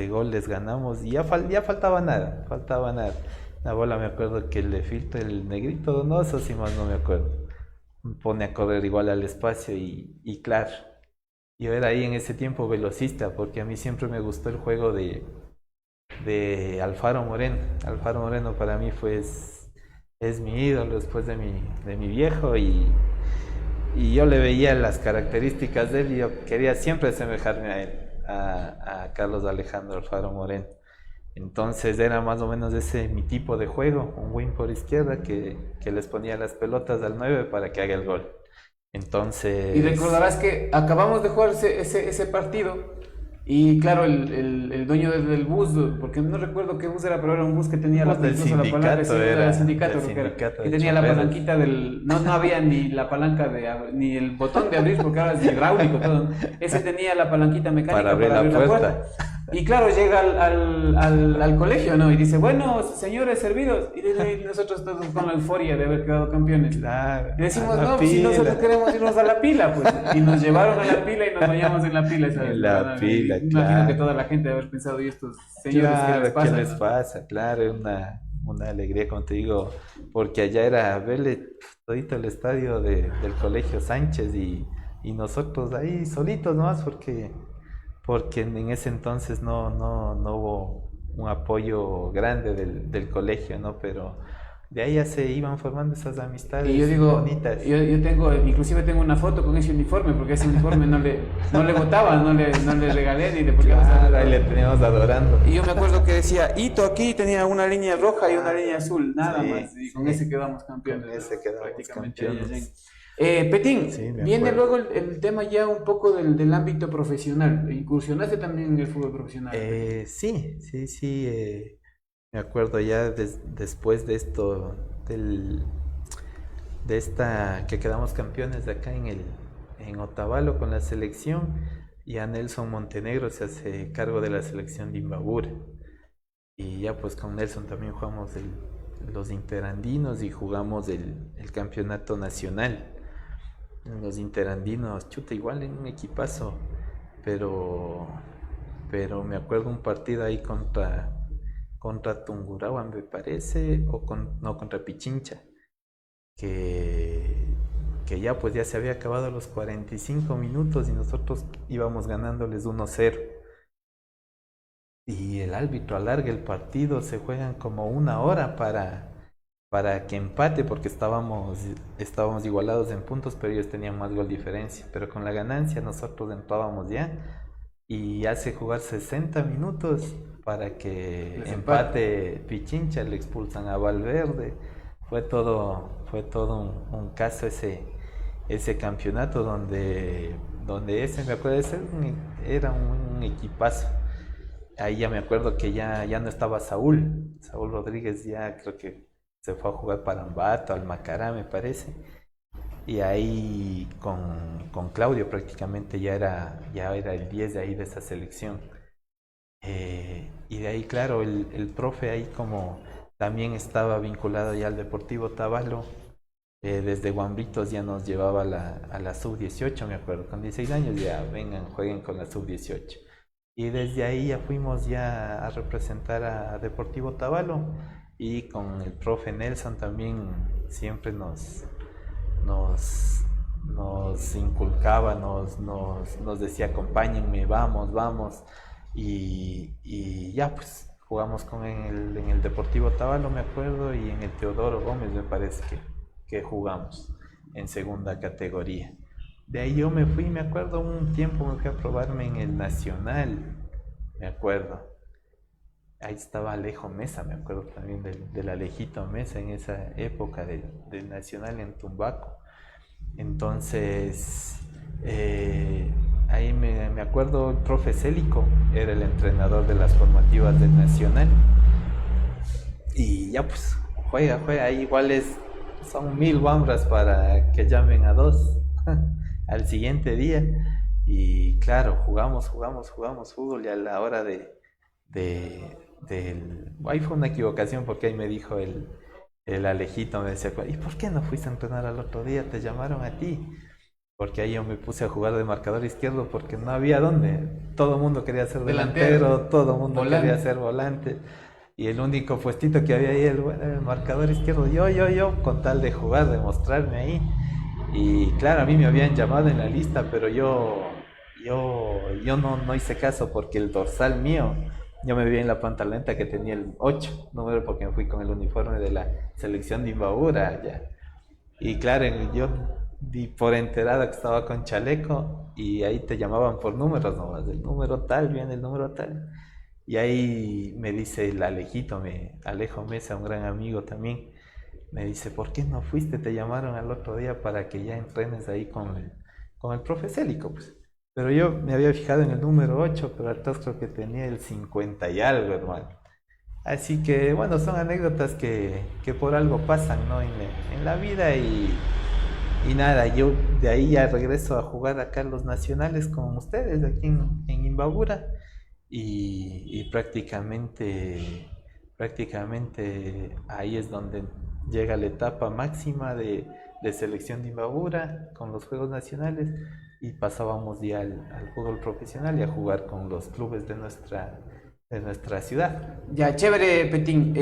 gol les ganamos, y ya faltaba nada. La bola, me acuerdo que le filtra el negrito Donoso, si más no me acuerdo, pone a correr igual al espacio, y claro, yo era ahí en ese tiempo velocista, porque a mí siempre me gustó el juego de Alfaro Moreno. Alfaro Moreno para mí es mi ídolo después de mi viejo, y yo le veía las características de él, y yo quería siempre asemejarme a él, a Carlos Alejandro Alfaro Moreno. Entonces era más o menos ese mi tipo de juego, un wing por izquierda que les ponía las pelotas al 9 para que haga el gol. Entonces... Y recordarás que acabamos de jugar ese partido y claro, el dueño del bus, porque no recuerdo qué bus era, pero era un bus que tenía la palanca, sindicato, que tenía la palanquita no había ni la palanca ni el botón de abrir porque ahora es hidráulico todo. Ese tenía la palanquita mecánica para abrir la puerta. Y claro, llega al colegio, ¿no? Y dice, bueno, señores, servidos. Y nosotros todos con la euforia de haber quedado campeones. Claro. Y decimos, no, pues si nosotros queremos irnos a la pila, pues. Y nos llevaron a la pila y nos bañamos en la pila. ¿Sabes? En la pila, Imagino que toda la gente debe haber pensado, y estos señores, claro, ¿qué les pasa? Claro, es una alegría, como te digo, porque allá era verle todito el estadio del Colegio Sánchez y nosotros ahí solitos nomás porque en ese entonces no hubo un apoyo grande del colegio, ¿no? Pero de ahí ya se iban formando esas amistades y yo digo, bonitas. Yo inclusive tengo una foto con ese uniforme, porque ese uniforme no le botaba, no le regalé ni le ponía. Claro, ahí le teníamos adorando. Y yo me acuerdo que decía, Hito aquí tenía una línea roja y una línea azul, nada más. Y con ese quedamos campeones. Con ese quedamos campeones. Petín, viene acuerdo. luego el tema ya un poco del ámbito profesional. ¿Incursionaste también en el fútbol profesional? Sí. Me acuerdo ya después de esto, de esta que quedamos campeones de acá en Otavalo con la selección, y a Nelson Montenegro se hace cargo de la selección de Imbabura. Y ya pues con Nelson también jugamos los interandinos y jugamos el campeonato nacional. Los interandinos, chuta, igual en un equipazo, pero me acuerdo un partido ahí contra Tungurahua, me parece, contra Pichincha, que ya pues ya se había acabado los 45 minutos y nosotros íbamos ganándoles 1-0. Y el árbitro alarga el partido, se juegan como 1 hora para que empate, porque estábamos igualados en puntos, pero ellos tenían más gol diferencia. Pero con la ganancia nosotros entrábamos ya y hace jugar 60 minutos para que empate Pichincha, le expulsan a Valverde. Fue todo un caso ese campeonato donde ese, me acuerdo, era un equipazo. Ahí ya me acuerdo que ya no estaba Saúl Rodríguez, ya creo que se fue a jugar para Ambato, al Macará, me parece. Y ahí con Claudio prácticamente ya era el 10 de ahí de esa selección. Y de ahí, claro, el profe ahí como también estaba vinculado ya al Deportivo Otavalo, desde Guambritos ya nos llevaba a la sub-18, me acuerdo, con 16 años ya vengan, jueguen con la sub-18. Y desde ahí ya fuimos ya a representar a Deportivo Otavalo, y con el profe Nelson también siempre nos inculcaba, nos decía acompáñenme, vamos, y ya pues jugamos en el Deportivo Otavalo, me acuerdo, y en el Teodoro Gómez me parece que jugamos en segunda categoría. De ahí yo me fui, me acuerdo, un tiempo me fui a probarme en el Nacional, me acuerdo. Ahí estaba Alejo Mesa, me acuerdo también del Alejito Mesa en esa época del Nacional en Tumbaco. Entonces, ahí me acuerdo, el profe Célico era el entrenador de las formativas del Nacional. Y ya pues, juega, ahí igual son 1000 guambras para que llamen a 2 al siguiente día. Y claro, jugamos fútbol, y a la hora ahí fue una equivocación, porque ahí me dijo el Alejito, me decía, ¿y por qué no fuiste a entrenar al otro día? Te llamaron a ti. Porque ahí yo me puse a jugar de marcador izquierdo porque no había dónde. Todo el mundo quería ser delantero, todo el mundo quería ser volante. Y el único puestito que había ahí, el marcador izquierdo, yo, con tal de jugar, de mostrarme ahí. Y claro, a mí me habían llamado en la lista, pero yo no hice caso, porque el dorsal mío, yo me vi en la pantaleta que tenía el 8 número, porque me fui con el uniforme de la selección de Imbabura ya. Y claro, yo di por enterado que estaba con chaleco, y ahí te llamaban por números nomás, el número tal, viene el número tal. Y ahí me dice el Alejito, Alejo Mesa, un gran amigo también, me dice, ¿por qué no fuiste? Te llamaron al otro día para que ya entrenes ahí con el profe Célico, pues. Pero yo me había fijado en el número 8, pero atrás creo que tenía el 50 y algo, hermano. Así que, bueno, son anécdotas que por algo pasan, ¿no? En la vida y nada, yo de ahí ya regreso a jugar acá los nacionales con ustedes, aquí en Imbabura. Y prácticamente ahí es donde llega la etapa máxima de selección de Imbabura con los Juegos Nacionales y pasábamos ya al fútbol profesional y a jugar con los clubes de nuestra ciudad. Ya, chévere, Petín.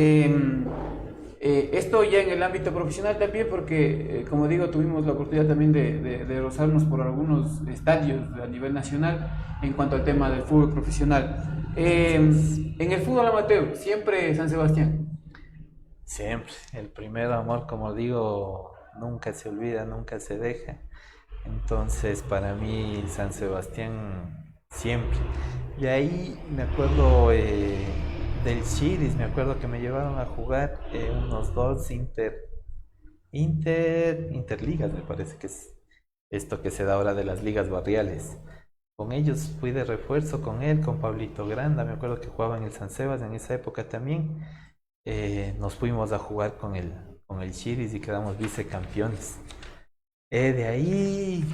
Esto ya en el ámbito profesional también, porque como digo, tuvimos la oportunidad también de rozarnos por algunos estadios a nivel nacional en cuanto al tema del fútbol profesional. En el fútbol amateur, siempre San Sebastián. Siempre, el primer amor, como digo, nunca se olvida, nunca se deja. Entonces, para mí, San Sebastián siempre. De ahí me acuerdo del Chiris, me acuerdo que me llevaron a jugar unos 2 interligas, me parece que es esto que se da ahora de las ligas barriales. Con ellos fui de refuerzo con él, con Pablito Granda, me acuerdo que jugaba en el San Sebas en esa época también. Nos fuimos a jugar con el Chiris y quedamos vicecampeones. De ahí,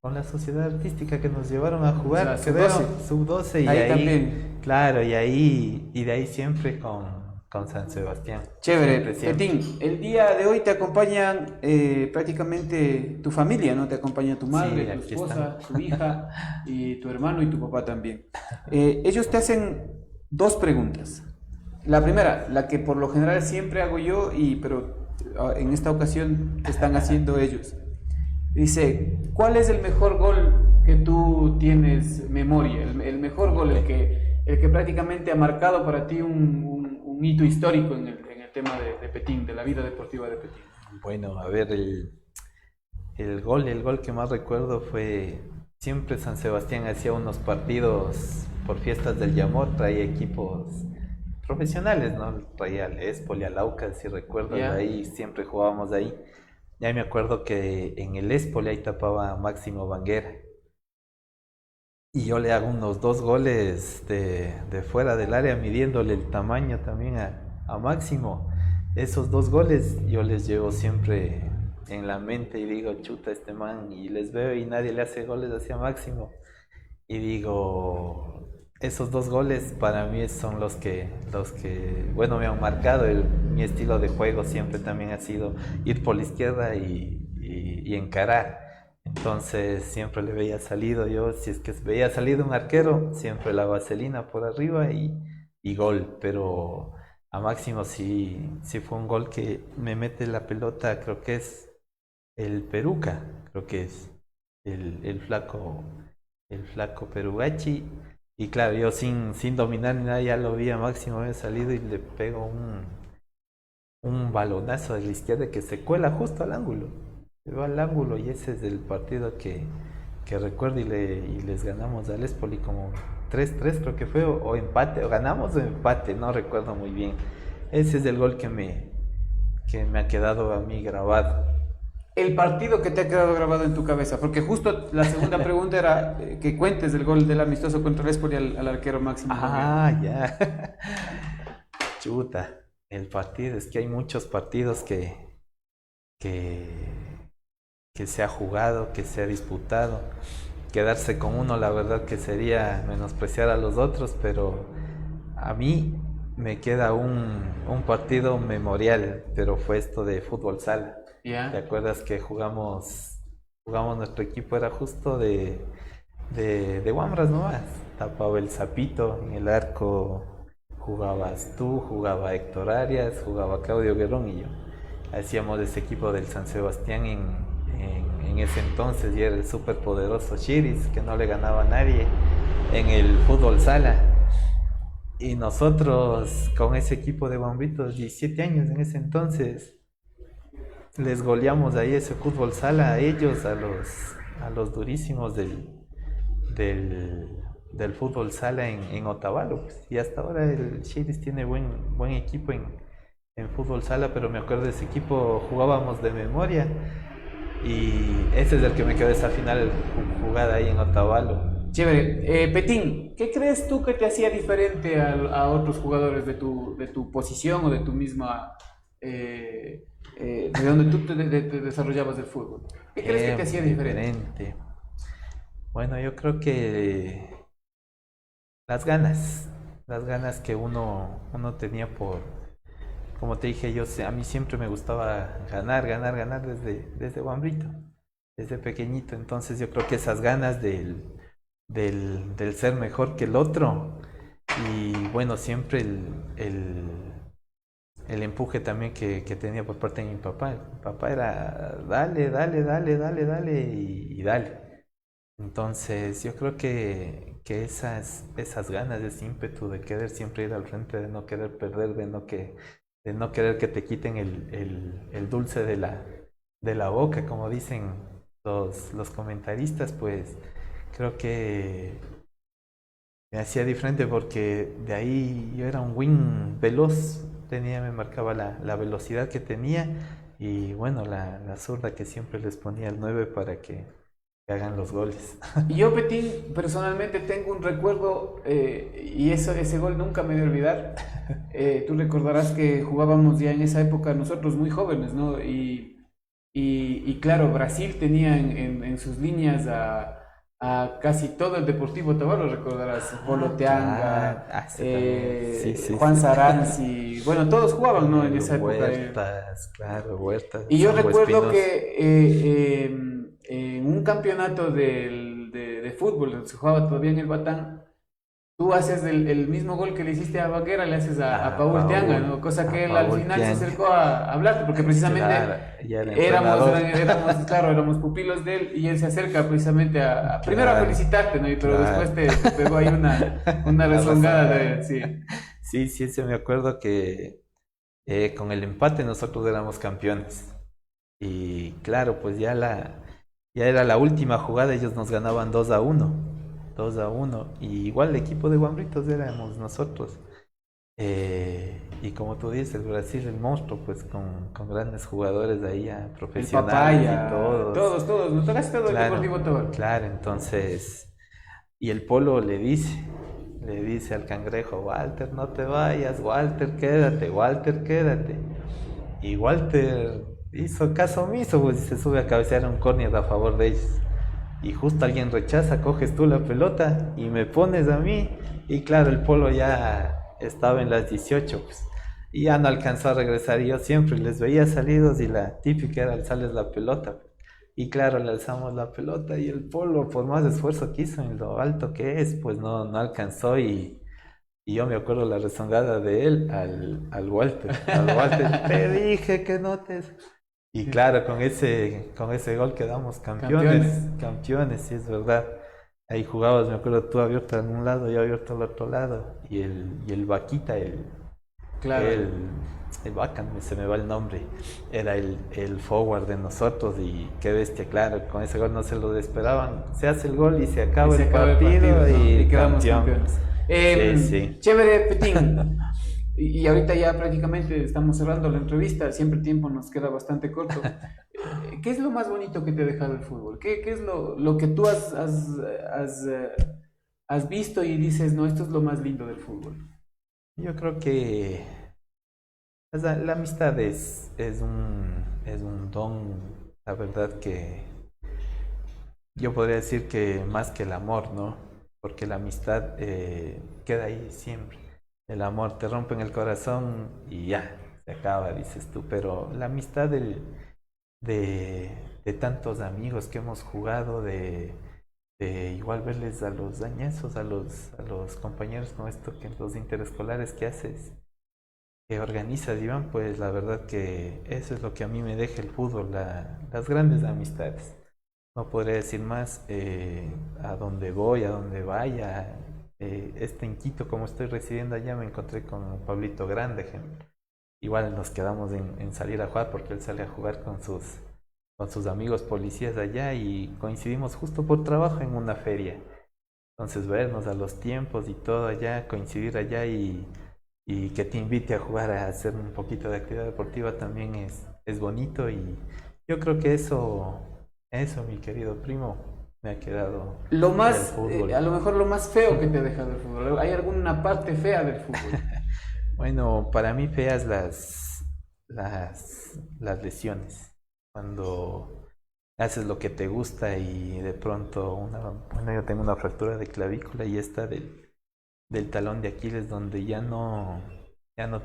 con la sociedad artística que nos llevaron a jugar, o sea, quedaron sub-12 y ahí ahí también. Claro, y de ahí siempre con San Sebastián. Chévere, Siempre. Petín, el día de hoy te acompañan prácticamente tu familia, ¿no? Te acompaña tu madre, Sí, tu aquí esposa, están. tu hija y tu hermano y tu papá también. Ellos te hacen 2 preguntas. La primera, la que por lo general siempre hago yo, pero en esta ocasión te están haciendo ellos. Dice, ¿cuál es el mejor gol que tú tienes memoria? El mejor gol, el que prácticamente ha marcado para ti un hito histórico en el tema de Petín, de la vida deportiva de Petín. Bueno, a ver, el gol que más recuerdo fue, siempre San Sebastián hacía unos partidos por fiestas del Yamor, traía equipos profesionales, ¿no? Traía al Espoli, al Aucas, si recuerdo, Yeah. ahí siempre jugábamos ahí. Ya me acuerdo que en el Espoli ahí tapaba Máximo Banguera. Y yo le hago unos 2 goles de fuera del área, midiéndole el tamaño también a Máximo. Esos 2 goles yo les llevo siempre en la mente y digo, chuta, este man, y les veo y nadie le hace goles hacia Máximo. Y digo, esos 2 goles para mí son los que bueno, me han marcado. Mi estilo de juego siempre también ha sido ir por la izquierda y encarar. Entonces siempre le veía salido yo, si es que veía salido un arquero, siempre la vaselina por arriba y gol. Pero a Máximo sí fue un gol que me mete la pelota, creo que es el Peruca, creo que es el flaco Perugachi. Y claro, yo sin dominar ni nada, ya lo vi a Máximo, había salido y le pego un balonazo de la izquierda que se cuela justo al ángulo. Se va al ángulo y ese es el partido que recuerdo y les ganamos al Espoli como 3-3 creo que fue, o empate, o ganamos o empate, no recuerdo muy bien. Ese es el gol que me ha quedado a mí grabado. El partido que te ha quedado grabado en tu cabeza, porque justo la segunda pregunta era que cuentes el gol del amistoso contra el Espoli al arquero Máximo. Ya. Chuta, el partido, es que hay muchos partidos que se ha jugado, que se ha disputado. Quedarse con uno, la verdad que sería menospreciar a los otros, pero a mí me queda un partido memorial, pero fue esto de fútbol sala. Yeah. ¿Te acuerdas que jugamos nuestro equipo era justo de Guambras nomás? Tapaba el Zapito en el arco, jugabas tú, jugaba Héctor Arias, jugaba Claudio Guerrón y yo. Hacíamos ese equipo del San Sebastián en ese entonces, y era el súper poderoso Chiris, que no le ganaba a nadie en el fútbol sala. Y nosotros con ese equipo de bombitos, 17 años en ese entonces, les goleamos ahí ese fútbol sala a ellos, a los durísimos del del fútbol sala en Otavalo, pues. Y hasta ahora el Shadis tiene buen equipo en fútbol sala, pero me acuerdo de ese equipo, jugábamos de memoria y ese es el que me quedó esa final jugada ahí en Otavalo. Chévere. Petín, ¿qué crees tú que te hacía diferente a otros jugadores de tu posición o de tu misma... de donde tú te desarrollabas el fútbol? ¿Qué crees que te hacía diferente? Bueno, yo creo que las ganas que uno tenía como te dije, a mí siempre me gustaba ganar desde Guambrito, desde pequeñito. Entonces yo creo que esas ganas del ser mejor que el otro y bueno, siempre el empuje también que tenía por parte de mi papá. Mi papá era dale y dale. Entonces yo creo que esas ganas, ese ímpetu de querer siempre ir al frente, de no querer perder, de no querer que te quiten el dulce de la boca, como dicen los comentaristas, pues creo que me hacía diferente porque de ahí yo era un wing veloz, me marcaba la velocidad que tenía y bueno, la zurda que siempre les ponía el 9 para que hagan los goles. Y yo, Petín, personalmente tengo un recuerdo y ese gol nunca me voy a olvidar. Tú recordarás que jugábamos ya en esa época nosotros muy jóvenes, ¿no? Y claro, Brasil tenía en sus líneas a casi todo el Deportivo Otavalo, recordarás, Polo Teanga, Juan Saranzi, bueno, todos jugaban, ¿no? En esa época. Huertas. Y yo recuerdo que en un campeonato de fútbol, donde se jugaba todavía en el Batán, tú haces el mismo gol que le hiciste a Baguera, le haces a Paul Teanga, ¿no? Cosa que él al final se acercó a hablarte, porque precisamente éramos pupilos de él, y él se acerca precisamente primero a felicitarte, ¿no? Pero después te pegó ahí una rezongada de... Sí, se me acuerdo que con el empate nosotros éramos campeones. Y claro, pues ya era la última jugada, ellos nos ganaban 2-1. Y igual el equipo de Guambritos éramos nosotros. Y como tú dices, Brasil, el monstruo, pues con grandes jugadores ahí, profesionales y todos. Nos tocaste todo el Deportivo Otavalo. Claro, entonces, y el Polo le dice al Cangrejo: Walter, no te vayas, Walter, quédate. Y Walter hizo caso omiso, pues, y se sube a cabecear un córner a favor de ellos. Y justo alguien rechaza, coges tú la pelota y me pones a mí. Y claro, el Polo ya estaba en las 18, pues, y ya no alcanzó a regresar. Y yo siempre les veía salidos y la típica era alzarles la pelota. Y claro, le alzamos la pelota y el Polo, por más esfuerzo que hizo en lo alto que es, pues no alcanzó. Y yo me acuerdo la rezongada de él al Walter. Te dije que no te... Y claro, con ese gol quedamos campeones, sí, es verdad. Ahí jugabas, me acuerdo, tú abierto en un lado, yo abierto al otro lado. Y el Vaquita, el Vacan, se me va el nombre, era el forward de nosotros. Y qué bestia, claro, con ese gol no se lo esperaban. Se hace el gol y se acaba el partido, ¿no? Y quedamos campeones. Sí. Chévere, Petín. Y ahorita ya prácticamente estamos cerrando la entrevista, siempre el tiempo nos queda bastante corto. ¿Qué es lo más bonito que te ha dejado el fútbol? ¿Qué es lo que tú has visto y dices, no, esto es lo más lindo del fútbol? Yo creo que la amistad es un don, la verdad, que yo podría decir que más que el amor, ¿no? Porque la amistad queda ahí siempre. El amor te rompe en el corazón y ya, se acaba, dices tú. Pero la amistad de tantos amigos que hemos jugado, de igual verles a los dañazos, a los compañeros con esto, que los interescolares que haces, que organizas, Iván, pues la verdad que eso es lo que a mí me deja el fútbol, las grandes amistades. No podría decir más. A donde voy, a donde vaya, en Quito, como estoy residiendo allá, me encontré con Pablito Grande, ejemplo. Igual nos quedamos en salir a jugar, porque él sale a jugar con sus amigos policías allá, y coincidimos justo por trabajo en una feria. Entonces vernos a los tiempos y todo allá, coincidir allá y que te invite a jugar, a hacer un poquito de actividad deportiva también es bonito y yo creo que eso, mi querido primo, me ha quedado Lo del más, fútbol. a lo mejor lo más feo que te ha dejado el fútbol. ¿Hay alguna parte fea del fútbol? Bueno, para mí feas las lesiones. Cuando haces lo que te gusta y de pronto bueno, yo tengo una fractura de clavícula y esta del talón de Aquiles donde ya no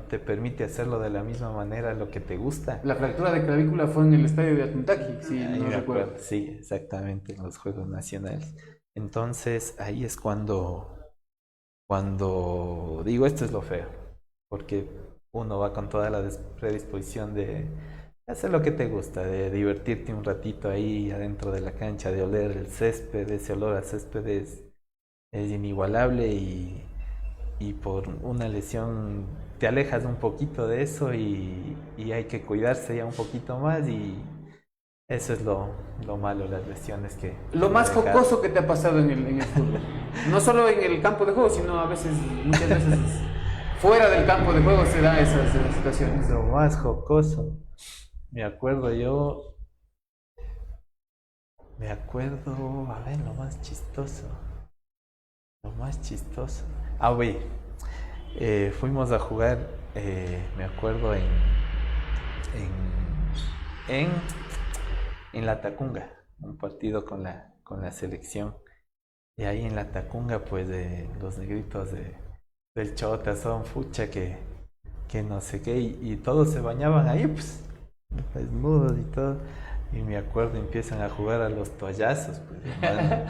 te permite hacerlo de la misma manera lo que te gusta. La fractura de clavícula fue en el estadio de Atuntaqui, si Ahí no me recuerdo. acuerdo, sí, exactamente, en los Juegos Nacionales. Entonces, ahí es cuando digo, esto es lo feo, porque uno va con toda la predisposición de hacer lo que te gusta, de divertirte un ratito ahí adentro de la cancha, de oler el césped, ese olor a césped es inigualable y por una lesión te alejas un poquito de eso y hay que cuidarse ya un poquito más y eso es lo malo, las lesiones que... Lo más dejar. jocoso que te ha pasado en el fútbol. No solo en el campo de juego, sino a veces, muchas veces, fuera del campo de juego se dan esas situaciones. Lo más jocoso. Me acuerdo, a ver, lo más chistoso. Ah, güey, fuimos a jugar, me acuerdo, en La Tacunga, un partido con la selección. Y ahí en La Tacunga, pues, los negritos del Chota son fucha que no sé qué, y todos se bañaban ahí, pues, desnudos y todo. Y me acuerdo, empiezan a jugar a los toallazos, pues, hermano.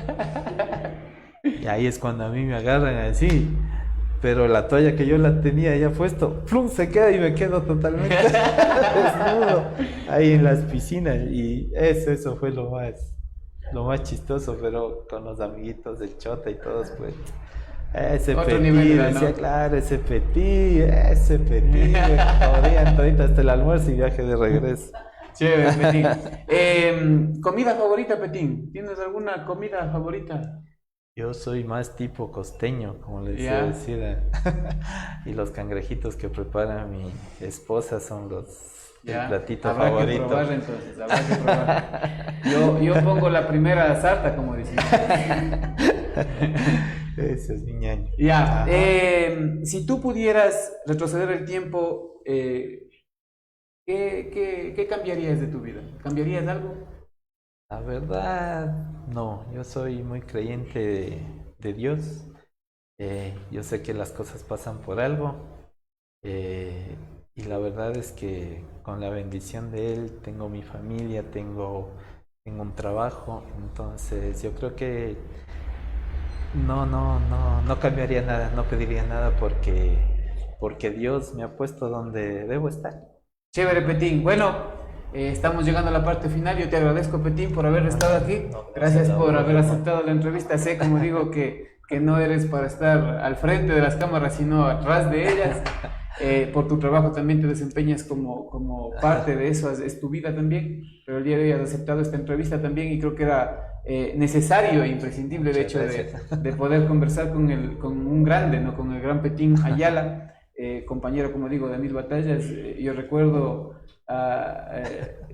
Y ahí es cuando a mí me agarran así, pero la toalla que yo la tenía ya puesto, ¡plum!, se queda y me quedo totalmente desnudo ahí en las piscinas. Y eso fue lo más chistoso, pero con los amiguitos del Chota y todos, pues, ese Otro Petit, nivel, ¿no? decía, claro, ese Petit, me jodían todito hasta el almuerzo y viaje de regreso. Chévere, Petín. ¿Comida favorita, Petín? ¿Tienes alguna comida favorita? Yo soy más tipo costeño, como le decía Ya. decir. Y los cangrejitos que prepara mi esposa son el platito habrá favorito. que probar entonces, habrá que probar. Yo pongo la primera sarta, como dicen. Ese es mi ñaño. Ya, Ajá. si tú pudieras retroceder el tiempo, ¿qué cambiarías de tu vida? ¿Cambiarías algo? La verdad, no, yo soy muy creyente de Dios. Yo sé que las cosas pasan por algo. Y la verdad es que con la bendición de Él tengo mi familia, tengo un trabajo. Entonces yo creo que no cambiaría nada, no pediría nada porque Dios me ha puesto donde debo estar. Chévere, Petín. Bueno, estamos llegando a la parte final. Yo te agradezco, Petín, por haber estado aquí. Gracias por haber aceptado la entrevista. Sé, como digo, que no eres para estar al frente de las cámaras, sino atrás de ellas. Por tu trabajo también te desempeñas como parte de eso, es tu vida también. Pero el día de hoy has aceptado esta entrevista también y creo que era necesario e imprescindible, de hecho, de poder conversar con un grande, ¿no? Con el gran Petín Ayala, compañero, como digo, de mil batallas. Yo recuerdo...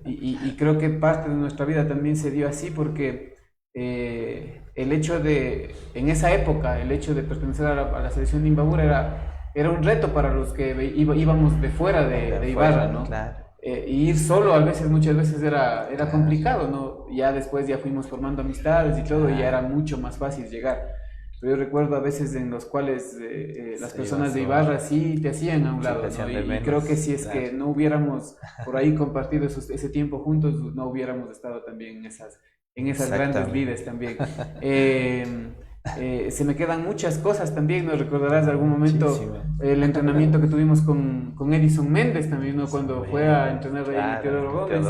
y creo que parte de nuestra vida también se dio así porque el hecho de, en esa época, el hecho de pertenecer a la selección de Imbabura era un reto para los que íbamos de fuera de Ibarra, ¿no? Claro. Y ir solo muchas veces era complicado, ¿no? Ya después ya fuimos formando amistades y todo, y ya era mucho más fácil llegar. Pero yo recuerdo a veces en los cuales las personas de Ibarra sí te hacían a un lado, ¿no? Y creo que si es que no hubiéramos por ahí compartido ese tiempo juntos, no hubiéramos estado también en esas grandes vidas también. Se me quedan muchas cosas también, ¿no? Recordarás de algún momento el entrenamiento que tuvimos con Edison Méndez también, ¿no? Cuando fue a entrenar a Teodoro Gómez.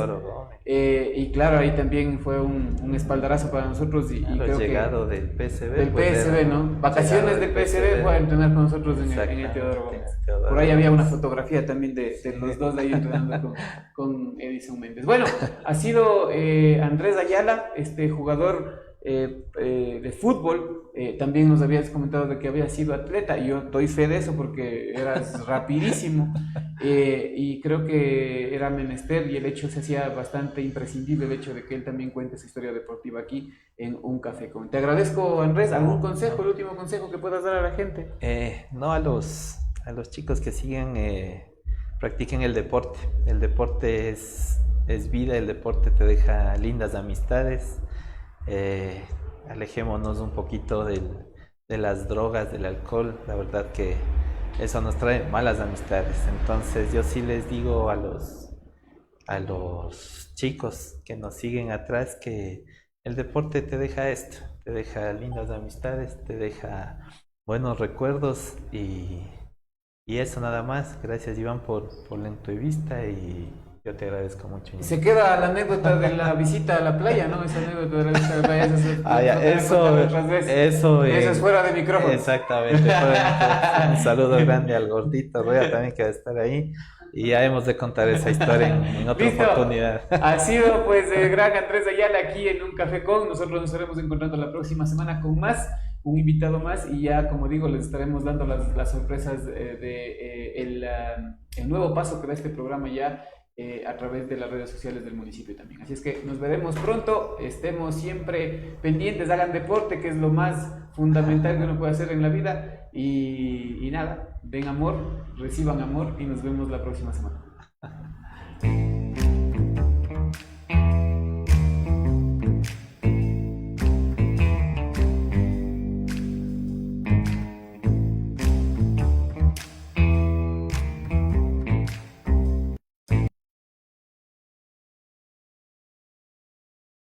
Y claro, ahí también fue un espaldarazo para nosotros y creo llegado que del PSV. del PSV, ¿no? Vacaciones del PSV fue a entrenar con nosotros en el Teodoro Gómez. Por ahí había una fotografía también de los dos de ahí entrenando con Edison Méndez. Bueno, ha sido Andrés Ayala, este jugador de fútbol. También nos habías comentado de que habías sido atleta, y yo doy fe de eso porque eras rapidísimo, y creo que era menester, y el hecho se hacía bastante imprescindible, el hecho de que él también cuente su historia deportiva aquí en Un Café Con. Te agradezco, Andrés. ¿Algún consejo, el último consejo que puedas dar a la gente? No, a los chicos que siguen, practiquen el deporte. El deporte es vida, el deporte te deja lindas amistades. Alejémonos un poquito de las drogas, del alcohol. La verdad que eso nos trae malas amistades. Entonces yo sí les digo a los chicos que nos siguen atrás que el deporte te deja esto, te deja lindas amistades, te deja buenos recuerdos, y eso nada más. Gracias, Iván, por la entrevista, y yo te agradezco mucho. Se queda la anécdota de la visita a la playa, ¿no? Esa anécdota de la visita a la playa. Eso es fuera de micrófono. Exactamente. Un saludo grande al gordito Rueda también, que va a estar ahí. Y ya hemos de contar esa historia en otra oportunidad. Ha sido pues el gran Andrés Ayala aquí en Un Café Con. Nosotros nos estaremos encontrando la próxima semana con un invitado más, y ya, como digo, les estaremos dando las sorpresas de el nuevo paso que da este programa ya a través de las redes sociales del municipio también. Así es que nos veremos pronto, estemos siempre pendientes, hagan deporte, que es lo más fundamental que uno puede hacer en la vida, y nada, den amor, reciban amor, y nos vemos la próxima semana.